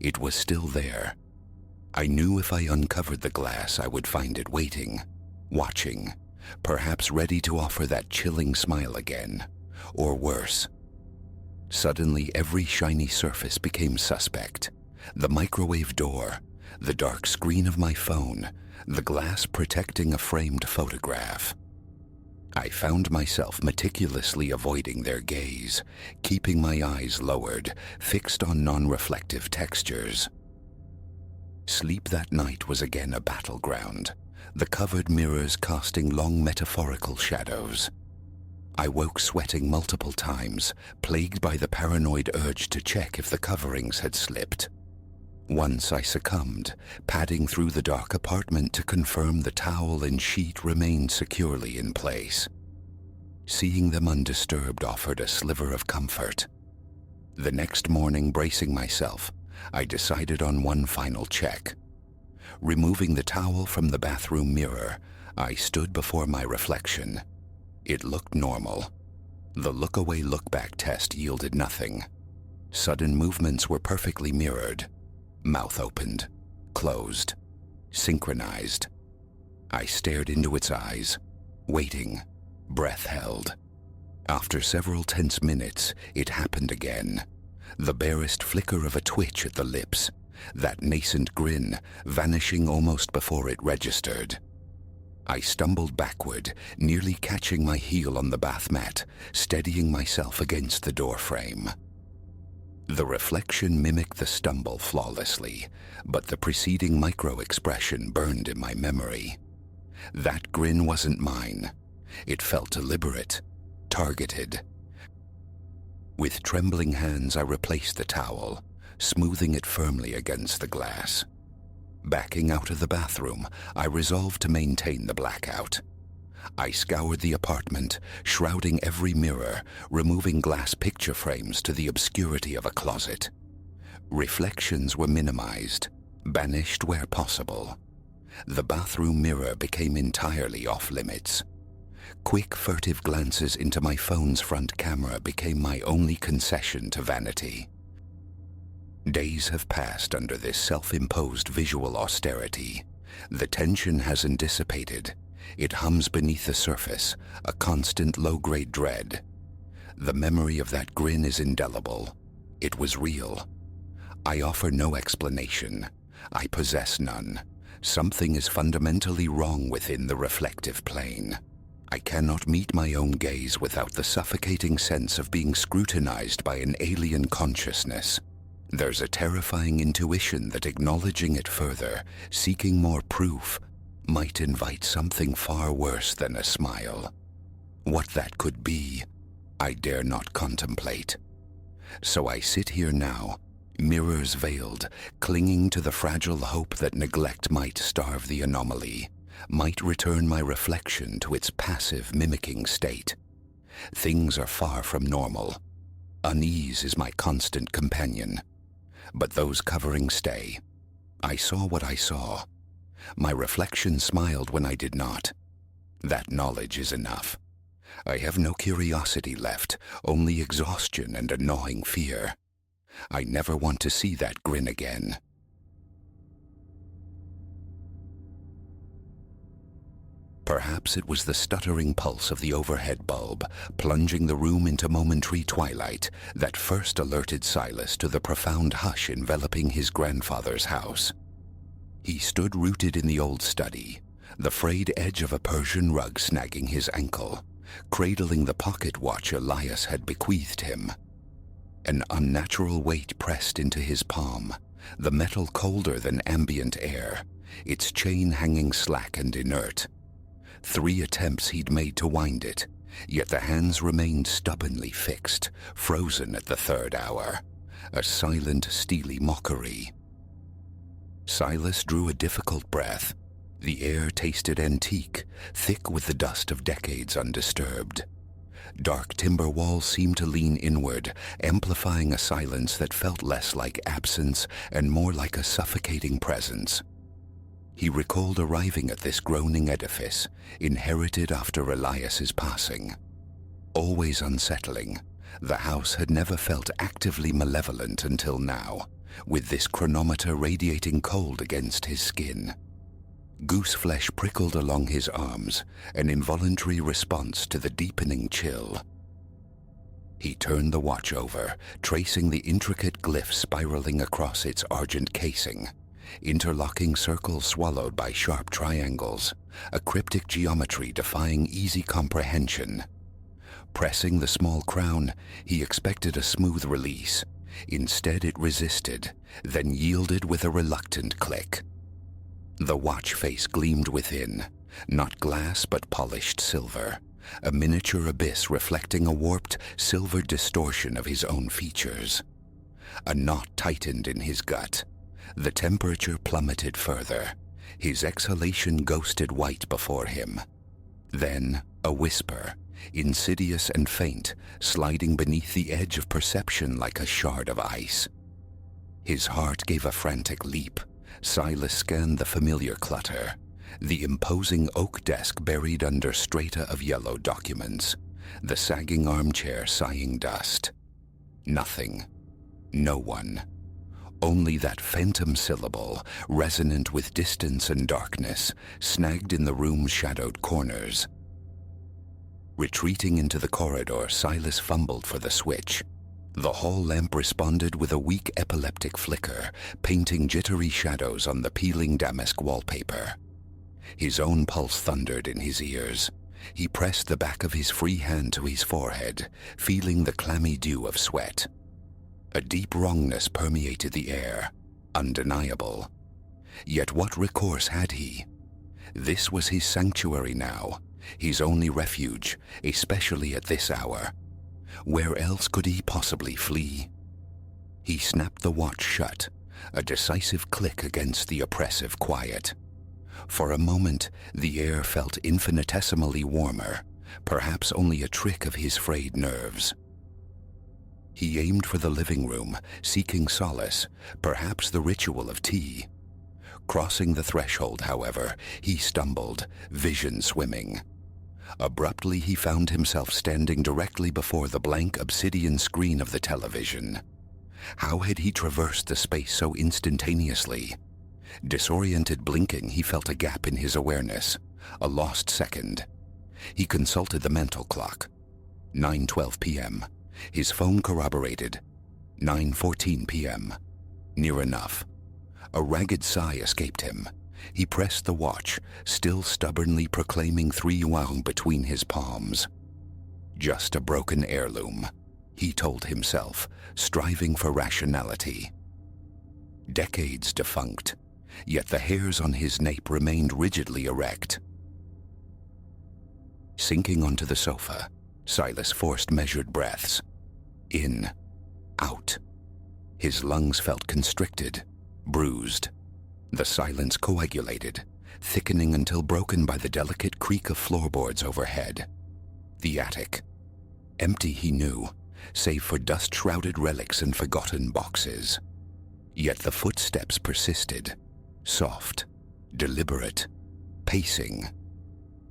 It was still there. I knew if I uncovered the glass, I would find it waiting, watching, perhaps ready to offer that chilling smile again, or worse. Suddenly, every shiny surface became suspect. The microwave door, the dark screen of my phone, the glass protecting a framed photograph. I found myself meticulously avoiding their gaze, keeping my eyes lowered, fixed on non-reflective textures. Sleep that night was again a battleground, the covered mirrors casting long metaphorical shadows. I woke sweating multiple times, plagued by the paranoid urge to check if the coverings had slipped. Once I succumbed, padding through the dark apartment to confirm the towel and sheet remained securely in place. Seeing them undisturbed offered a sliver of comfort. The next morning, bracing myself, I decided on one final check. Removing the towel from the bathroom mirror, I stood before my reflection. It looked normal. The look-away look-back test yielded nothing. Sudden movements were perfectly mirrored. Mouth opened, closed, synchronized. I stared into its eyes, waiting, breath held. After several tense minutes, it happened again. The barest flicker of a twitch at the lips, that nascent grin vanishing almost before it registered. I stumbled backward, nearly catching my heel on the bath mat, steadying myself against the doorframe. The reflection mimicked the stumble flawlessly, but the preceding micro-expression burned in my memory. That grin wasn't mine. It felt deliberate, targeted. With trembling hands, I replaced the towel, smoothing it firmly against the glass. Backing out of the bathroom, I resolved to maintain the blackout. I scoured the apartment, shrouding every mirror, removing glass picture frames to the obscurity of a closet. Reflections were minimized, banished where possible. The bathroom mirror became entirely off-limits. Quick, furtive glances into my phone's front camera became my only concession to vanity. Days have passed under this self-imposed visual austerity. The tension hasn't dissipated. It hums beneath the surface, a constant low-grade dread. The memory of that grin is indelible. It was real. I offer no explanation. I possess none. Something is fundamentally wrong within the reflective plane. I cannot meet my own gaze without the suffocating sense of being scrutinized by an alien consciousness. There's a terrifying intuition that acknowledging it further, seeking more proof, might invite something far worse than a smile. What that could be, I dare not contemplate. So I sit here now, mirrors veiled, clinging to the fragile hope that neglect might starve the anomaly, might return my reflection to its passive mimicking state. Things are far from normal. Unease is my constant companion. But those coverings stay. I saw what I saw. My reflection smiled when I did not. That knowledge is enough. I have no curiosity left, only exhaustion and a gnawing fear. I never want to see that grin again. Perhaps it was the stuttering pulse of the overhead bulb, plunging the room into momentary twilight, that first alerted Silas to the profound hush enveloping his grandfather's house. He stood rooted in the old study, the frayed edge of a Persian rug snagging his ankle, cradling the pocket watch Elias had bequeathed him. An unnatural weight pressed into his palm, the metal colder than ambient air, its chain hanging slack and inert. 3 attempts he'd made to wind it, yet the hands remained stubbornly fixed, frozen at the 3rd hour, a silent, steely mockery. Silas drew a difficult breath. The air tasted antique, thick with the dust of decades undisturbed. Dark timber walls seemed to lean inward, amplifying a silence that felt less like absence and more like a suffocating presence. He recalled arriving at this groaning edifice, inherited after Elias's passing. Always unsettling, the house had never felt actively malevolent until now, with this chronometer radiating cold against his skin. Goose flesh prickled along his arms, an involuntary response to the deepening chill. He turned the watch over, tracing the intricate glyphs spiraling across its argent casing. Interlocking circles swallowed by sharp triangles, a cryptic geometry defying easy comprehension. Pressing the small crown, he expected a smooth release. Instead, it resisted, then yielded with a reluctant click. The watch face gleamed within, not glass but polished silver, a miniature abyss reflecting a warped, silver distortion of his own features. A knot tightened in his gut. The temperature plummeted further. His exhalation ghosted white before him. Then a whisper, insidious and faint, sliding beneath the edge of perception like a shard of ice. His heart gave a frantic leap. Silas scanned the familiar clutter, the imposing oak desk buried under strata of yellow documents, the sagging armchair sighing dust. Nothing. No one. Only that phantom syllable, resonant with distance and darkness, snagged in the room's shadowed corners. Retreating into the corridor, Silas fumbled for the switch. The hall lamp responded with a weak epileptic flicker, painting jittery shadows on the peeling damask wallpaper. His own pulse thundered in his ears. He pressed the back of his free hand to his forehead, feeling the clammy dew of sweat. A deep wrongness permeated the air, undeniable. Yet what recourse had he? This was his sanctuary now, his only refuge, especially at this hour. Where else could he possibly flee? He snapped the watch shut, a decisive click against the oppressive quiet. For a moment, the air felt infinitesimally warmer, perhaps only a trick of his frayed nerves. He aimed for the living room, seeking solace, perhaps the ritual of tea. Crossing the threshold, however, he stumbled, vision swimming. Abruptly, he found himself standing directly before the blank obsidian screen of the television. How had he traversed the space so instantaneously? Disoriented, blinking, he felt a gap in his awareness, a lost second. He consulted the mental clock. 9:12 p.m. His phone corroborated. 9:14 p.m. Near enough. A ragged sigh escaped him. He pressed the watch, still stubbornly proclaiming 3 yuan between his palms. Just a broken heirloom, he told himself, striving for rationality. Decades defunct, yet the hairs on his nape remained rigidly erect. Sinking onto the sofa, Silas forced measured breaths. In, out. His lungs felt constricted, bruised. The silence coagulated, thickening until broken by the delicate creak of floorboards overhead. The attic. Empty, he knew, save for dust-shrouded relics and forgotten boxes. Yet the footsteps persisted, soft, deliberate, pacing.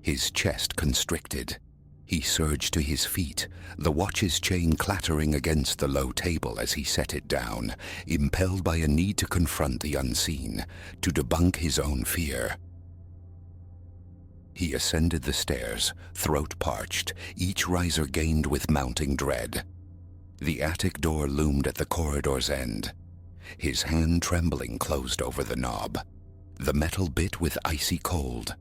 His chest constricted. He surged to his feet, the watch's chain clattering against the low table as he set it down, impelled by a need to confront the unseen, to debunk his own fear. He ascended the stairs, throat parched, each riser gained with mounting dread. The attic door loomed at the corridor's end. His hand, trembling, closed over the knob, the metal bit with icy cold.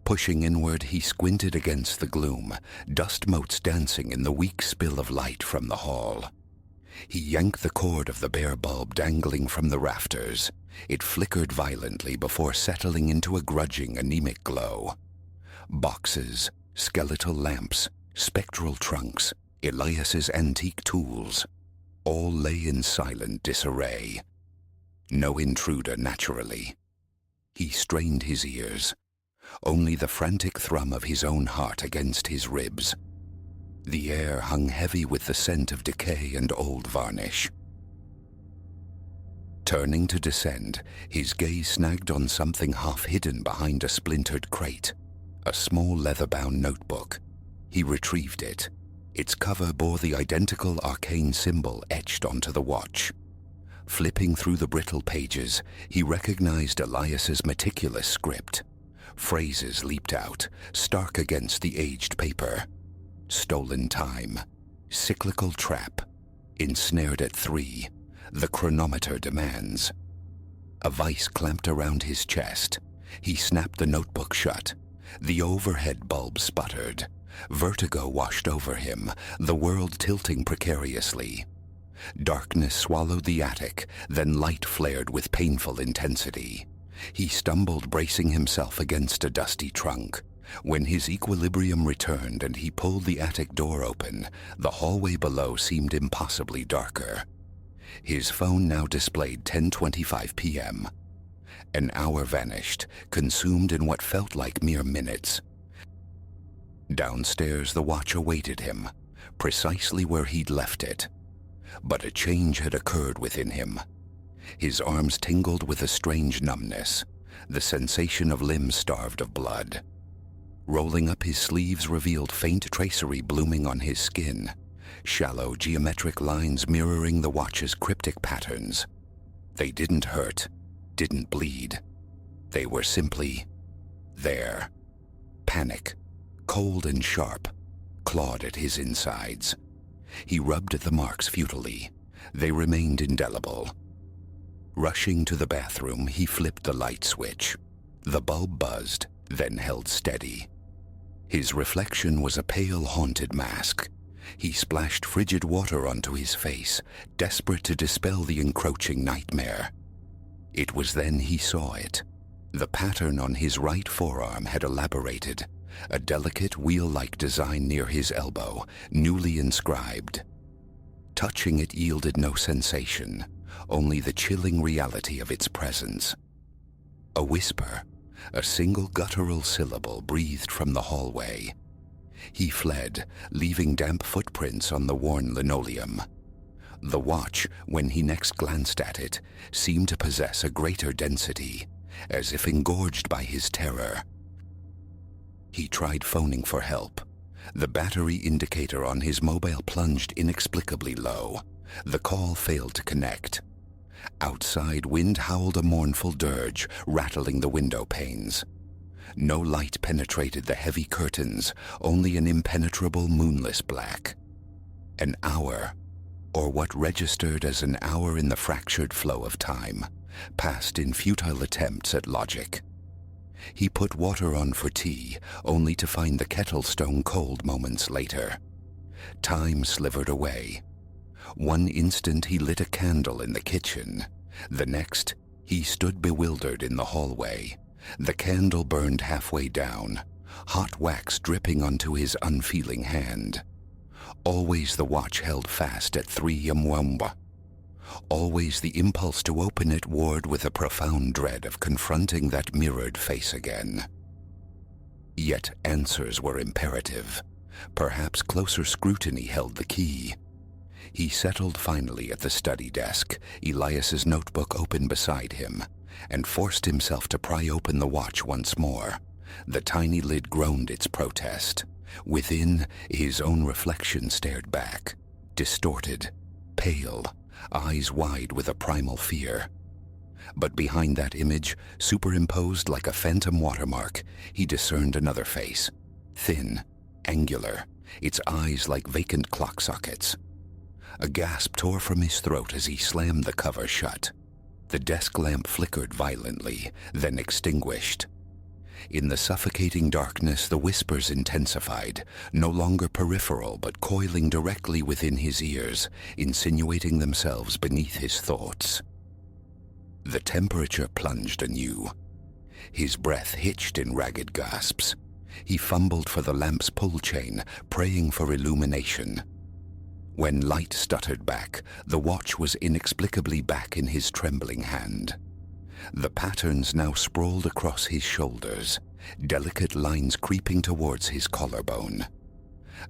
Pushing inward, he squinted against the gloom, dust motes dancing in the weak spill of light from the hall. He yanked the cord of the bare bulb dangling from the rafters. It flickered violently before settling into a grudging, anemic glow. Boxes, skeletal lamps, spectral trunks, Elias's antique tools, all lay in silent disarray. No intruder, naturally. He strained his ears. Only the frantic thrum of his own heart against his ribs. The air hung heavy with the scent of decay and old varnish. Turning to descend, his gaze snagged on something half hidden behind a splintered crate, a small leather-bound notebook. He retrieved it. Its cover bore the identical arcane symbol etched onto the watch. Flipping through the brittle pages, he recognized Elias's meticulous script. Phrases leaped out, stark against the aged paper. Stolen time. Cyclical trap. Ensnared at 3. The chronometer demands. A vice clamped around his chest. He snapped the notebook shut. The overhead bulb sputtered. Vertigo washed over him, the world tilting precariously. Darkness swallowed the attic, then light flared with painful intensity. He stumbled, bracing himself against a dusty trunk. When his equilibrium returned and he pulled the attic door open, the hallway below seemed impossibly darker. His phone now displayed 10:25 p.m. An hour vanished, consumed in what felt like mere minutes. Downstairs, the watch awaited him, precisely where he'd left it. But a change had occurred within him. His arms tingled with a strange numbness, the sensation of limbs starved of blood. Rolling up his sleeves revealed faint tracery blooming on his skin, shallow geometric lines mirroring the watch's cryptic patterns. They didn't hurt, didn't bleed. They were simply there. Panic, cold and sharp, clawed at his insides. He rubbed at the marks futilely. They remained indelible. Rushing to the bathroom, he flipped the light switch. The bulb buzzed, then held steady. His reflection was a pale, haunted mask. He splashed frigid water onto his face, desperate to dispel the encroaching nightmare. It was then he saw it. The pattern on his right forearm had elaborated, a delicate wheel-like design near his elbow, newly inscribed. Touching it yielded no sensation, only the chilling reality of its presence. A whisper, a single guttural syllable breathed from the hallway. He fled, leaving damp footprints on the worn linoleum. The watch, when he next glanced at it, seemed to possess a greater density, as if engorged by his terror. He tried phoning for help. The battery indicator on his mobile plunged inexplicably low. The call failed to connect. Outside, wind howled a mournful dirge, rattling the window panes. No light penetrated the heavy curtains, only an impenetrable moonless black. An hour, or what registered as an hour in the fractured flow of time, passed in futile attempts at logic. He put water on for tea, only to find the kettle stone cold moments later. Time slivered away. One instant he lit a candle in the kitchen. The next, he stood bewildered in the hallway. The candle burned halfway down, hot wax dripping onto his unfeeling hand. Always the watch held fast at 3 Mwamba. Always the impulse to open it warred with a profound dread of confronting that mirrored face again. Yet answers were imperative. Perhaps closer scrutiny held the key. He settled finally at the study desk, Elias's notebook open beside him, and forced himself to pry open the watch once more. The tiny lid groaned its protest. Within, his own reflection stared back, distorted, pale, eyes wide with a primal fear. But behind that image, superimposed like a phantom watermark, he discerned another face, thin, angular, its eyes like vacant clock sockets. A gasp tore from his throat as he slammed the cover shut. The desk lamp flickered violently, then extinguished. In the suffocating darkness, the whispers intensified, no longer peripheral but coiling directly within his ears, insinuating themselves beneath his thoughts. The temperature plunged anew. His breath hitched in ragged gasps. He fumbled for the lamp's pull chain, praying for illumination. When light stuttered back, the watch was inexplicably back in his trembling hand. The patterns now sprawled across his shoulders, delicate lines creeping towards his collarbone.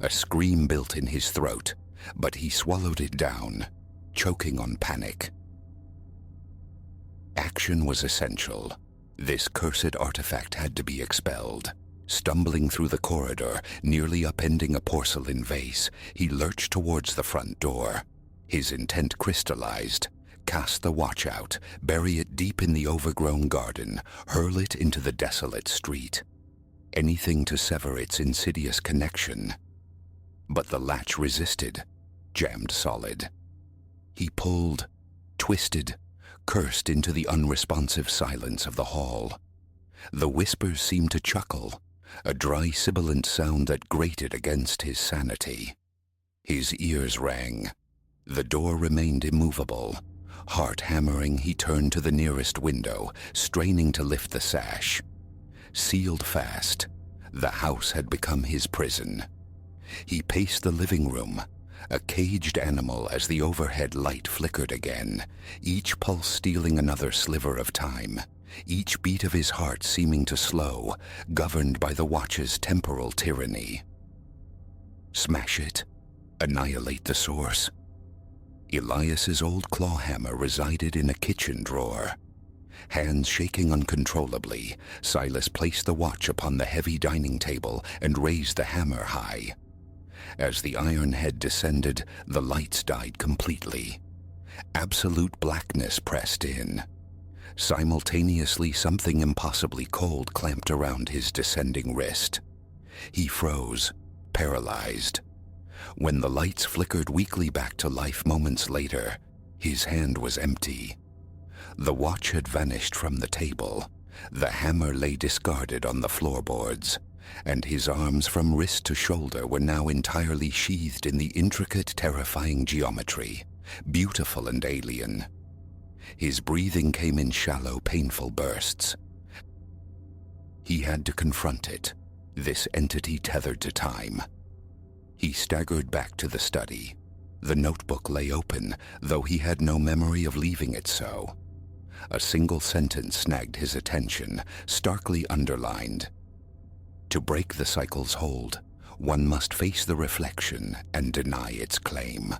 A scream built in his throat, but he swallowed it down, choking on panic. Action was essential. This cursed artifact had to be expelled. Stumbling through the corridor, nearly upending a porcelain vase, he lurched towards the front door. His intent crystallized. Cast the watch out, bury it deep in the overgrown garden, hurl it into the desolate street. Anything to sever its insidious connection. But the latch resisted, jammed solid. He pulled, twisted, cursed into the unresponsive silence of the hall. The whispers seemed to chuckle, a dry sibilant sound that grated against his sanity. His ears rang. The door remained immovable. Heart hammering, he turned to the nearest window, straining to lift the sash. Sealed fast, the house had become his prison. He paced the living room, a caged animal as the overhead light flickered again, each pulse stealing another sliver of time, each beat of his heart seeming to slow, governed by the watch's temporal tyranny. Smash it. Annihilate the source. Elias's old claw hammer resided in a kitchen drawer. Hands shaking uncontrollably, Silas placed the watch upon the heavy dining table and raised the hammer high. As the iron head descended, the lights died completely. Absolute blackness pressed in. Simultaneously, something impossibly cold clamped around his descending wrist. He froze, paralyzed. When the lights flickered weakly back to life moments later, his hand was empty. The watch had vanished from the table. The hammer lay discarded on the floorboards, and his arms from wrist to shoulder were now entirely sheathed in the intricate, terrifying geometry, beautiful and alien. His breathing came in shallow, painful bursts. He had to confront it, this entity tethered to time. He staggered back to the study. The notebook lay open, though he had no memory of leaving it so. A single sentence snagged his attention, starkly underlined. To break the cycle's hold, one must face the reflection and deny its claim.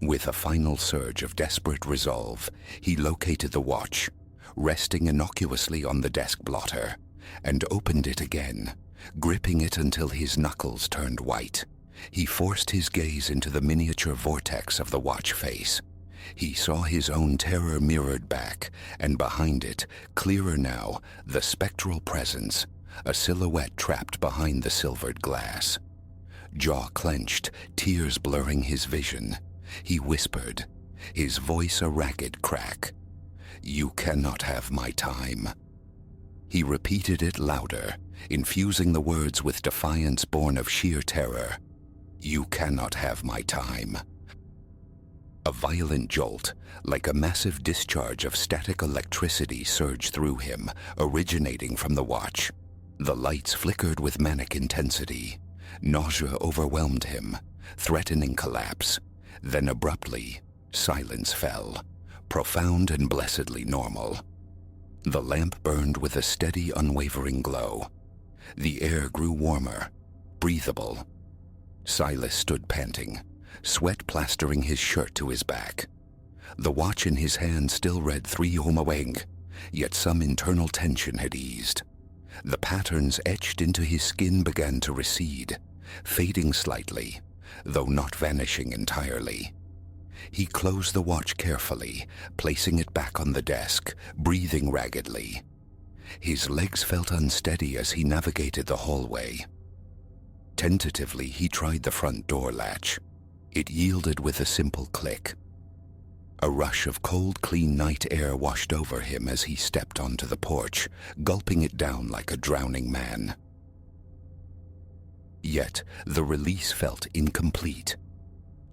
With a final surge of desperate resolve, he located the watch, resting innocuously on the desk blotter, and opened it again, gripping it until his knuckles turned white. He forced his gaze into the miniature vortex of the watch face. He saw his own terror mirrored back, and behind it, clearer now, the spectral presence, a silhouette trapped behind the silvered glass. Jaw clenched, tears blurring his vision, he whispered, his voice a ragged crack. "You cannot have my time." He repeated it louder, infusing the words with defiance born of sheer terror. "You cannot have my time." A violent jolt, like a massive discharge of static electricity, surged through him, originating from the watch. The lights flickered with manic intensity. Nausea overwhelmed him, threatening collapse. Then abruptly, silence fell, profound and blessedly normal. The lamp burned with a steady, unwavering glow. The air grew warmer, breathable. Silas stood panting, sweat plastering his shirt to his back. The watch in his hand still read 3 Homaweng, yet some internal tension had eased. The patterns etched into his skin began to recede, fading slightly, though not vanishing entirely. He closed the watch carefully, placing it back on the desk, breathing raggedly. His legs felt unsteady as he navigated the hallway. Tentatively, he tried the front door latch. It yielded with a simple click. A rush of cold, clean night air washed over him as he stepped onto the porch, gulping it down like a drowning man. Yet, the release felt incomplete.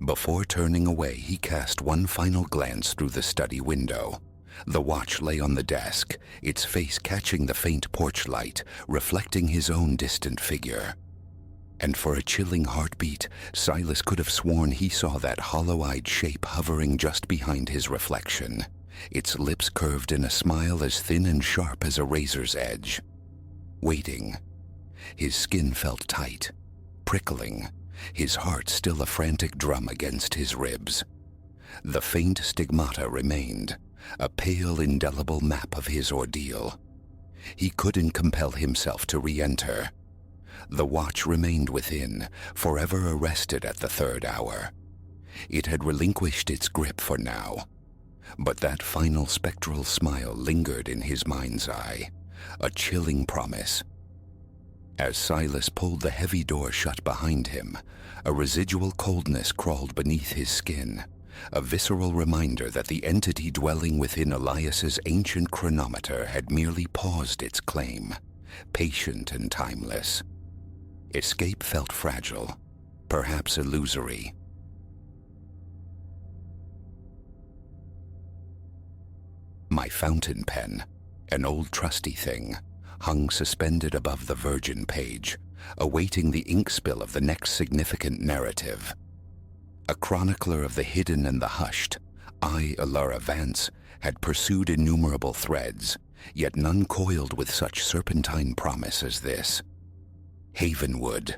Before turning away, he cast one final glance through the study window. The watch lay on the desk, its face catching the faint porch light, reflecting his own distant figure. And for a chilling heartbeat, Silas could have sworn he saw that hollow-eyed shape hovering just behind his reflection, its lips curved in a smile as thin and sharp as a razor's edge. Waiting. His skin felt tight, prickling, his heart still a frantic drum against his ribs. The faint stigmata remained, a pale, indelible map of his ordeal. He couldn't compel himself to re-enter. The watch remained within, forever arrested at the 3rd hour. It had relinquished its grip for now. But that final spectral smile lingered in his mind's eye, a chilling promise. As Silas pulled the heavy door shut behind him, a residual coldness crawled beneath his skin, a visceral reminder that the entity dwelling within Elias's ancient chronometer had merely paused its claim, patient and timeless. Escape felt fragile, perhaps illusory. My fountain pen, an old trusty thing, hung suspended above the virgin page, awaiting the ink spill of the next significant narrative. A chronicler of the hidden and the hushed, I, Alara Vance, had pursued innumerable threads, yet none coiled with such serpentine promise as this. Havenwood.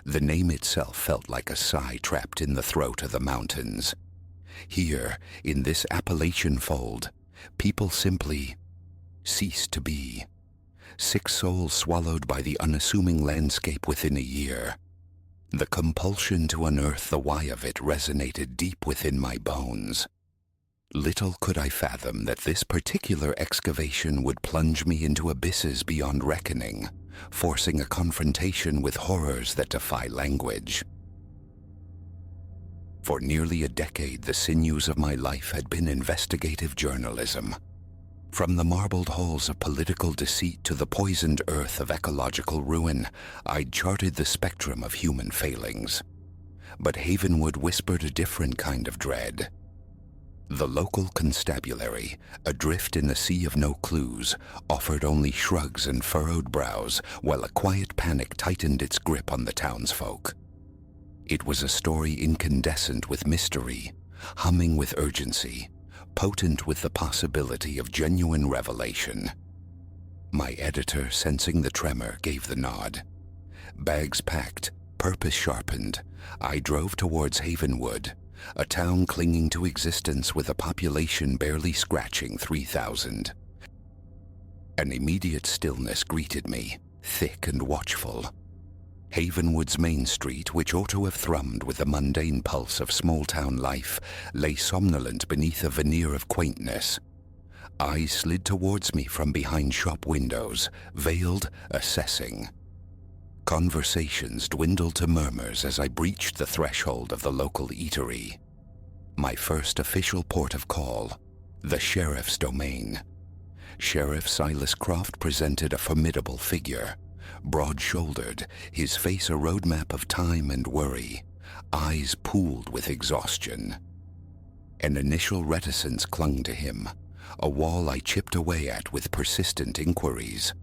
The name itself felt like a sigh trapped in the throat of the mountains. Here, in this Appalachian fold, people simply ceased to be. 6 souls swallowed by the unassuming landscape within a year. The compulsion to unearth the why of it resonated deep within my bones. Little could I fathom that this particular excavation would plunge me into abysses beyond reckoning, forcing a confrontation with horrors that defy language. For nearly a decade, the sinews of my life had been investigative journalism. From the marbled halls of political deceit to the poisoned earth of ecological ruin, I'd charted the spectrum of human failings. But Havenwood whispered a different kind of dread. The local constabulary, adrift in a sea of no clues, offered only shrugs and furrowed brows, while a quiet panic tightened its grip on the townsfolk. It was a story incandescent with mystery, humming with urgency, potent with the possibility of genuine revelation. My editor, sensing the tremor, gave the nod. Bags packed, purpose sharpened, I drove towards Havenwood, a town clinging to existence with a population barely scratching 3,000. An immediate stillness greeted me, thick and watchful. Havenwood's main street, which ought to have thrummed with the mundane pulse of small-town life, lay somnolent beneath a veneer of quaintness. Eyes slid towards me from behind shop windows, veiled, assessing. Conversations dwindled to murmurs as I breached the threshold of the local eatery. My first official port of call, the sheriff's domain. Sheriff Silas Croft presented a formidable figure. Broad-shouldered, his face a roadmap of time and worry, eyes pooled with exhaustion. An initial reticence clung to him, a wall I chipped away at with persistent inquiries.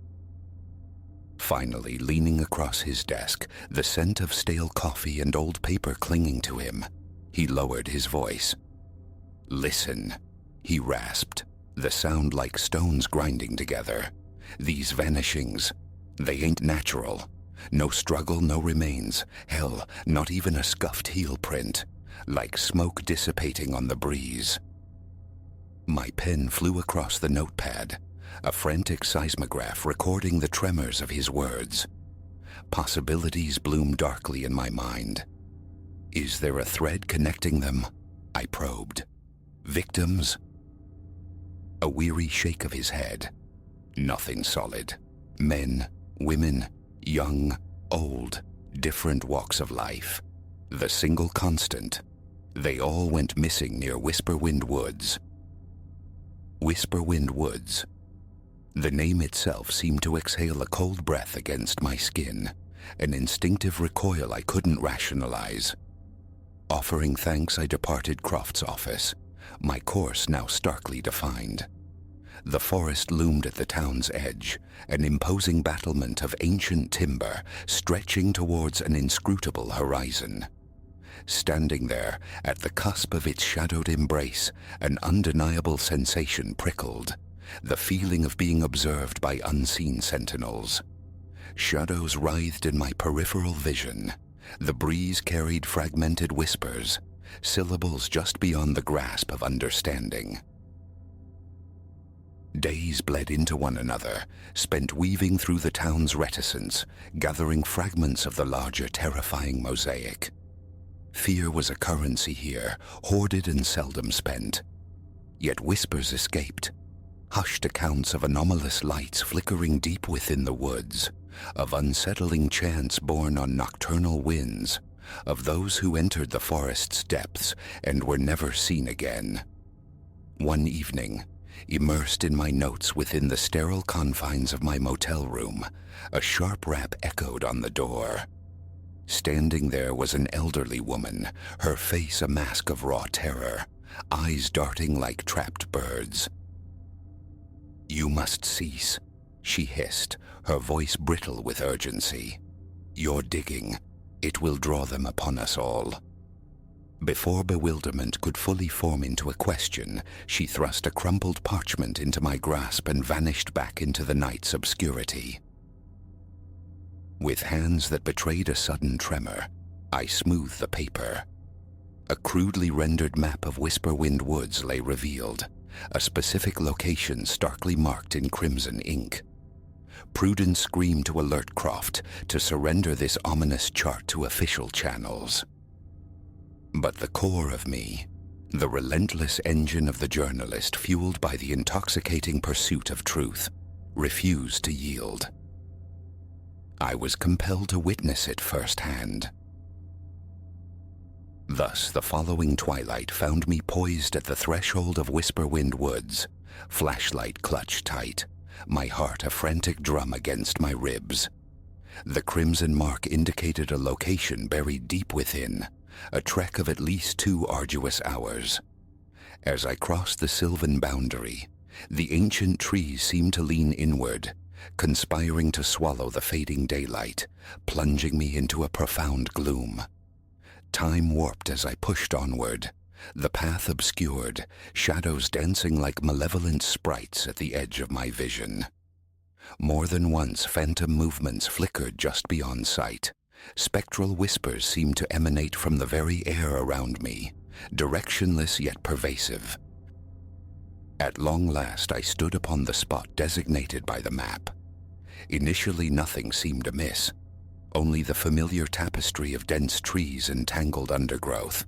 Finally, leaning across his desk, the scent of stale coffee and old paper clinging to him, he lowered his voice. "Listen," he rasped, the sound like stones grinding together. "These vanishings, they ain't natural. No struggle, no remains. Hell, not even a scuffed heel print. Like smoke dissipating on the breeze." My pen flew across the notepad, a frantic seismograph recording the tremors of his words. Possibilities bloomed darkly in my mind. Is there a thread connecting them? I probed. Victims? A weary shake of his head. Nothing solid. Men, women, young, old, different walks of life. The single constant. They all went missing near Whisperwind Woods. Whisperwind Woods. The name itself seemed to exhale a cold breath against my skin, an instinctive recoil I couldn't rationalize. Offering thanks, I departed Croft's office, my course now starkly defined. The forest loomed at the town's edge, an imposing battlement of ancient timber stretching towards an inscrutable horizon. Standing there, at the cusp of its shadowed embrace, an undeniable sensation prickled, the feeling of being observed by unseen sentinels. Shadows writhed in my peripheral vision. The breeze carried fragmented whispers, syllables just beyond the grasp of understanding. Days bled into one another, spent weaving through the town's reticence, gathering fragments of the larger terrifying mosaic. Fear was a currency here, hoarded and seldom spent. Yet whispers escaped, hushed accounts of anomalous lights flickering deep within the woods, of unsettling chants borne on nocturnal winds, of those who entered the forest's depths and were never seen again. One evening, immersed in my notes within the sterile confines of my motel room, a sharp rap echoed on the door. Standing there was an elderly woman, her face a mask of raw terror, eyes darting like trapped birds. "You must cease," she hissed, her voice brittle with urgency. "You're digging. It will draw them upon us all." Before bewilderment could fully form into a question, she thrust a crumpled parchment into my grasp and vanished back into the night's obscurity. With hands that betrayed a sudden tremor, I smoothed the paper. A crudely rendered map of Whisperwind Woods lay revealed, a specific location starkly marked in crimson ink. Prudence screamed to alert Croft to surrender this ominous chart to official channels. But the core of me, the relentless engine of the journalist fueled by the intoxicating pursuit of truth, refused to yield. I was compelled to witness it firsthand. Thus, the following twilight found me poised at the threshold of Whisperwind Woods, flashlight clutched tight, my heart a frantic drum against my ribs. The crimson mark indicated a location buried deep within, a trek of at least 2 arduous hours. As I crossed the sylvan boundary, the ancient trees seemed to lean inward, conspiring to swallow the fading daylight, plunging me into a profound gloom. Time warped as I pushed onward, the path obscured, shadows dancing like malevolent sprites at the edge of my vision. More than once, phantom movements flickered just beyond sight. Spectral whispers seemed to emanate from the very air around me, directionless yet pervasive. At long last, I stood upon the spot designated by the map. Initially, nothing seemed amiss, only the familiar tapestry of dense trees and tangled undergrowth.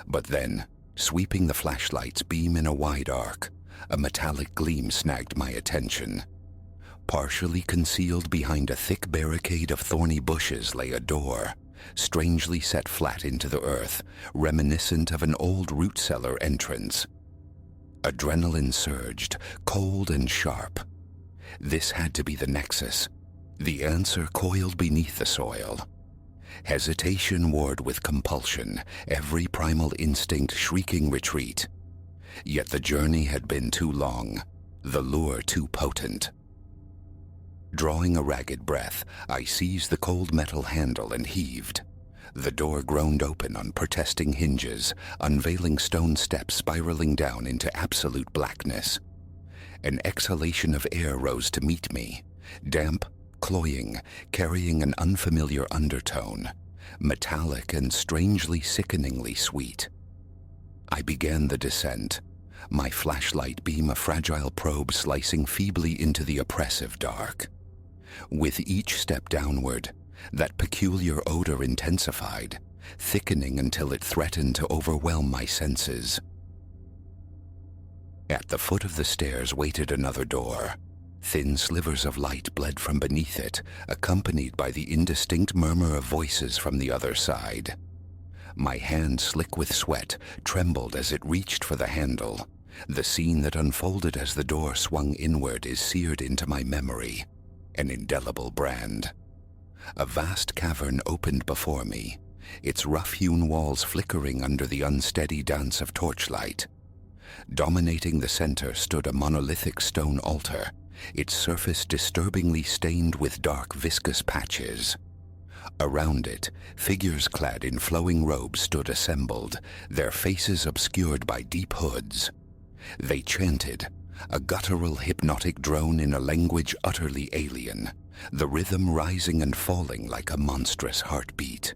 But then, sweeping the flashlight's beam in a wide arc, a metallic gleam snagged my attention. Partially concealed behind a thick barricade of thorny bushes lay a door, strangely set flat into the earth, reminiscent of an old root cellar entrance. Adrenaline surged, cold and sharp. This had to be the nexus. The answer coiled beneath the soil. Hesitation warred with compulsion, every primal instinct shrieking retreat. Yet the journey had been too long, the lure too potent. Drawing a ragged breath, I seized the cold metal handle and heaved. The door groaned open on protesting hinges, unveiling stone steps spiraling down into absolute blackness. An exhalation of air rose to meet me, damp, cloying, carrying an unfamiliar undertone, metallic and strangely sickeningly sweet. I began the descent, my flashlight beam a fragile probe slicing feebly into the oppressive dark. With each step downward, that peculiar odor intensified, thickening until it threatened to overwhelm my senses. At the foot of the stairs waited another door. Thin slivers of light bled from beneath it, accompanied by the indistinct murmur of voices from the other side. My hand, slick with sweat, trembled as it reached for the handle. The scene that unfolded as the door swung inward is seared into my memory, an indelible brand. A vast cavern opened before me, its rough-hewn walls flickering under the unsteady dance of torchlight. Dominating the center stood a monolithic stone altar, its surface disturbingly stained with dark viscous patches. Around it, figures clad in flowing robes stood assembled, their faces obscured by deep hoods. They chanted, a guttural hypnotic drone in a language utterly alien, the rhythm rising and falling like a monstrous heartbeat.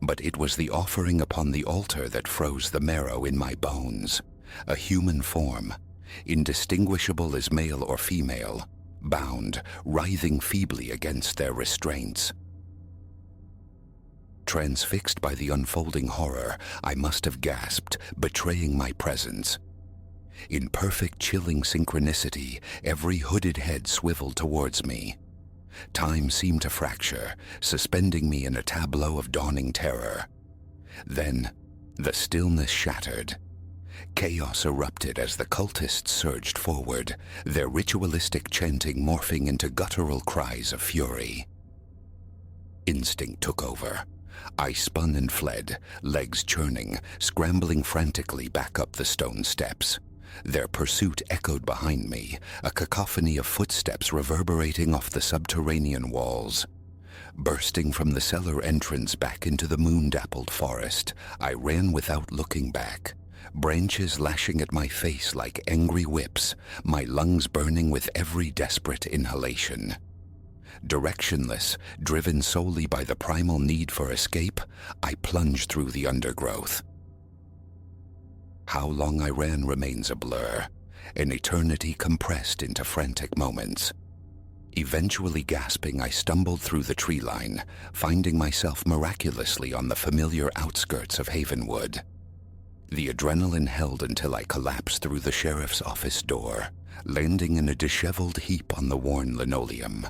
But it was the offering upon the altar that froze the marrow in my bones, a human form, indistinguishable as male or female, bound, writhing feebly against their restraints. Transfixed by the unfolding horror, I must have gasped, betraying my presence. In perfect chilling synchronicity, every hooded head swiveled towards me. Time seemed to fracture, suspending me in a tableau of dawning terror. Then, the stillness shattered. Chaos erupted as the cultists surged forward, their ritualistic chanting morphing into guttural cries of fury. Instinct took over. I spun and fled, legs churning, scrambling frantically back up the stone steps. their pursuit echoed behind me, a cacophony of footsteps reverberating off the subterranean walls. Bursting from the cellar entrance back into the moon-dappled forest, I ran without looking back, branches lashing at my face like angry whips, my lungs burning with every desperate inhalation. Directionless, driven solely by the primal need for escape, I plunged through the undergrowth. How long I ran remains a blur, an eternity compressed into frantic moments. Eventually gasping, I stumbled through the tree line, finding myself miraculously on the familiar outskirts of Havenwood. The adrenaline held until I collapsed through the sheriff's office door, landing in a disheveled heap on the worn linoleum.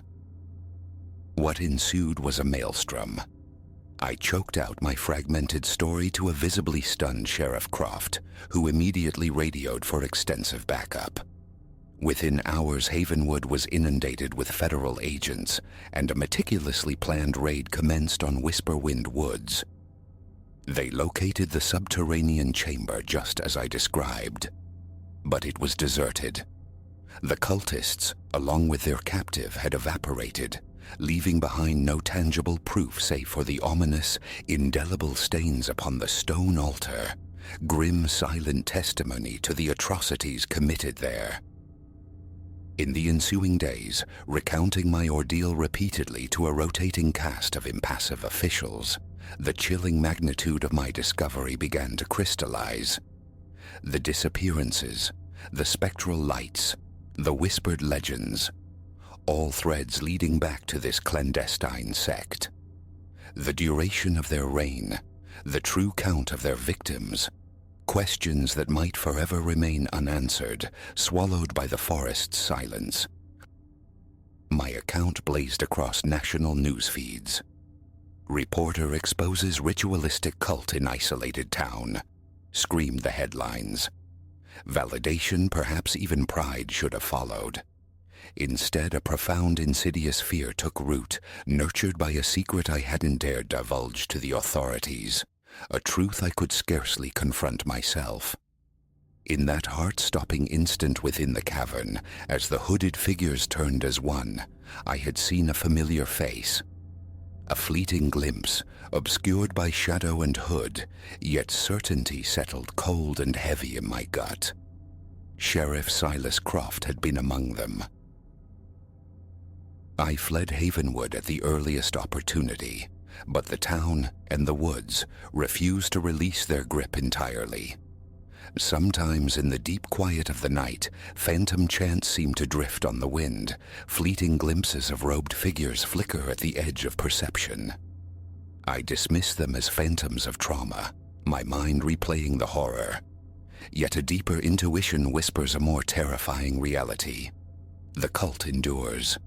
What ensued was a maelstrom. I choked out my fragmented story to a visibly stunned Sheriff Croft, who immediately radioed for extensive backup. Within hours, Havenwood was inundated with federal agents, and a meticulously planned raid commenced on Whisperwind Woods. They located the subterranean chamber just as I described, but it was deserted. The cultists, along with their captive, had evaporated, leaving behind no tangible proof save for the ominous, indelible stains upon the stone altar, grim, silent testimony to the atrocities committed there. In the ensuing days, recounting my ordeal repeatedly to a rotating cast of impassive officials, the chilling magnitude of my discovery began to crystallize. The disappearances, the spectral lights, the whispered legends, all threads leading back to this clandestine sect. The duration of their reign, the true count of their victims, questions that might forever remain unanswered, swallowed by the forest's silence. My account blazed across national news feeds. Reporter exposes ritualistic cult in isolated town, screamed the headlines. Validation, perhaps even pride, should have followed. Instead, a profound, insidious fear took root, nurtured by a secret I hadn't dared divulge to the authorities, a truth I could scarcely confront myself. In that heart-stopping instant within the cavern, as the hooded figures turned as one, I had seen a familiar face. A fleeting glimpse, obscured by shadow and hood, yet certainty settled cold and heavy in my gut. Sheriff Silas Croft had been among them. I fled Havenwood at the earliest opportunity, but the town and the woods refused to release their grip entirely. Sometimes in the deep quiet of the night, phantom chants seemed to drift on the wind, fleeting glimpses of robed figures flicker at the edge of perception. I dismissed them as phantoms of trauma, my mind replaying the horror. Yet a deeper intuition whispers a more terrifying reality. The cult endures.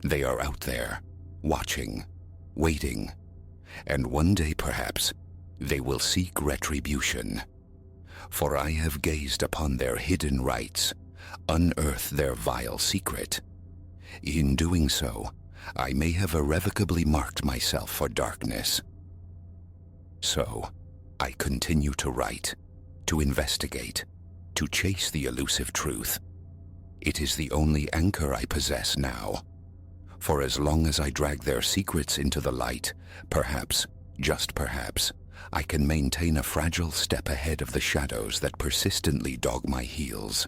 They are out there, watching, waiting, and one day perhaps they will seek retribution. For I have gazed upon their hidden rites, unearthed their vile secret. In doing so, I may have irrevocably marked myself for darkness. So, I continue to write, to investigate, to chase the elusive truth. It is the only anchor I possess now. For as long as I drag their secrets into the light, perhaps, just perhaps, I can maintain a fragile step ahead of the shadows that persistently dog my heels.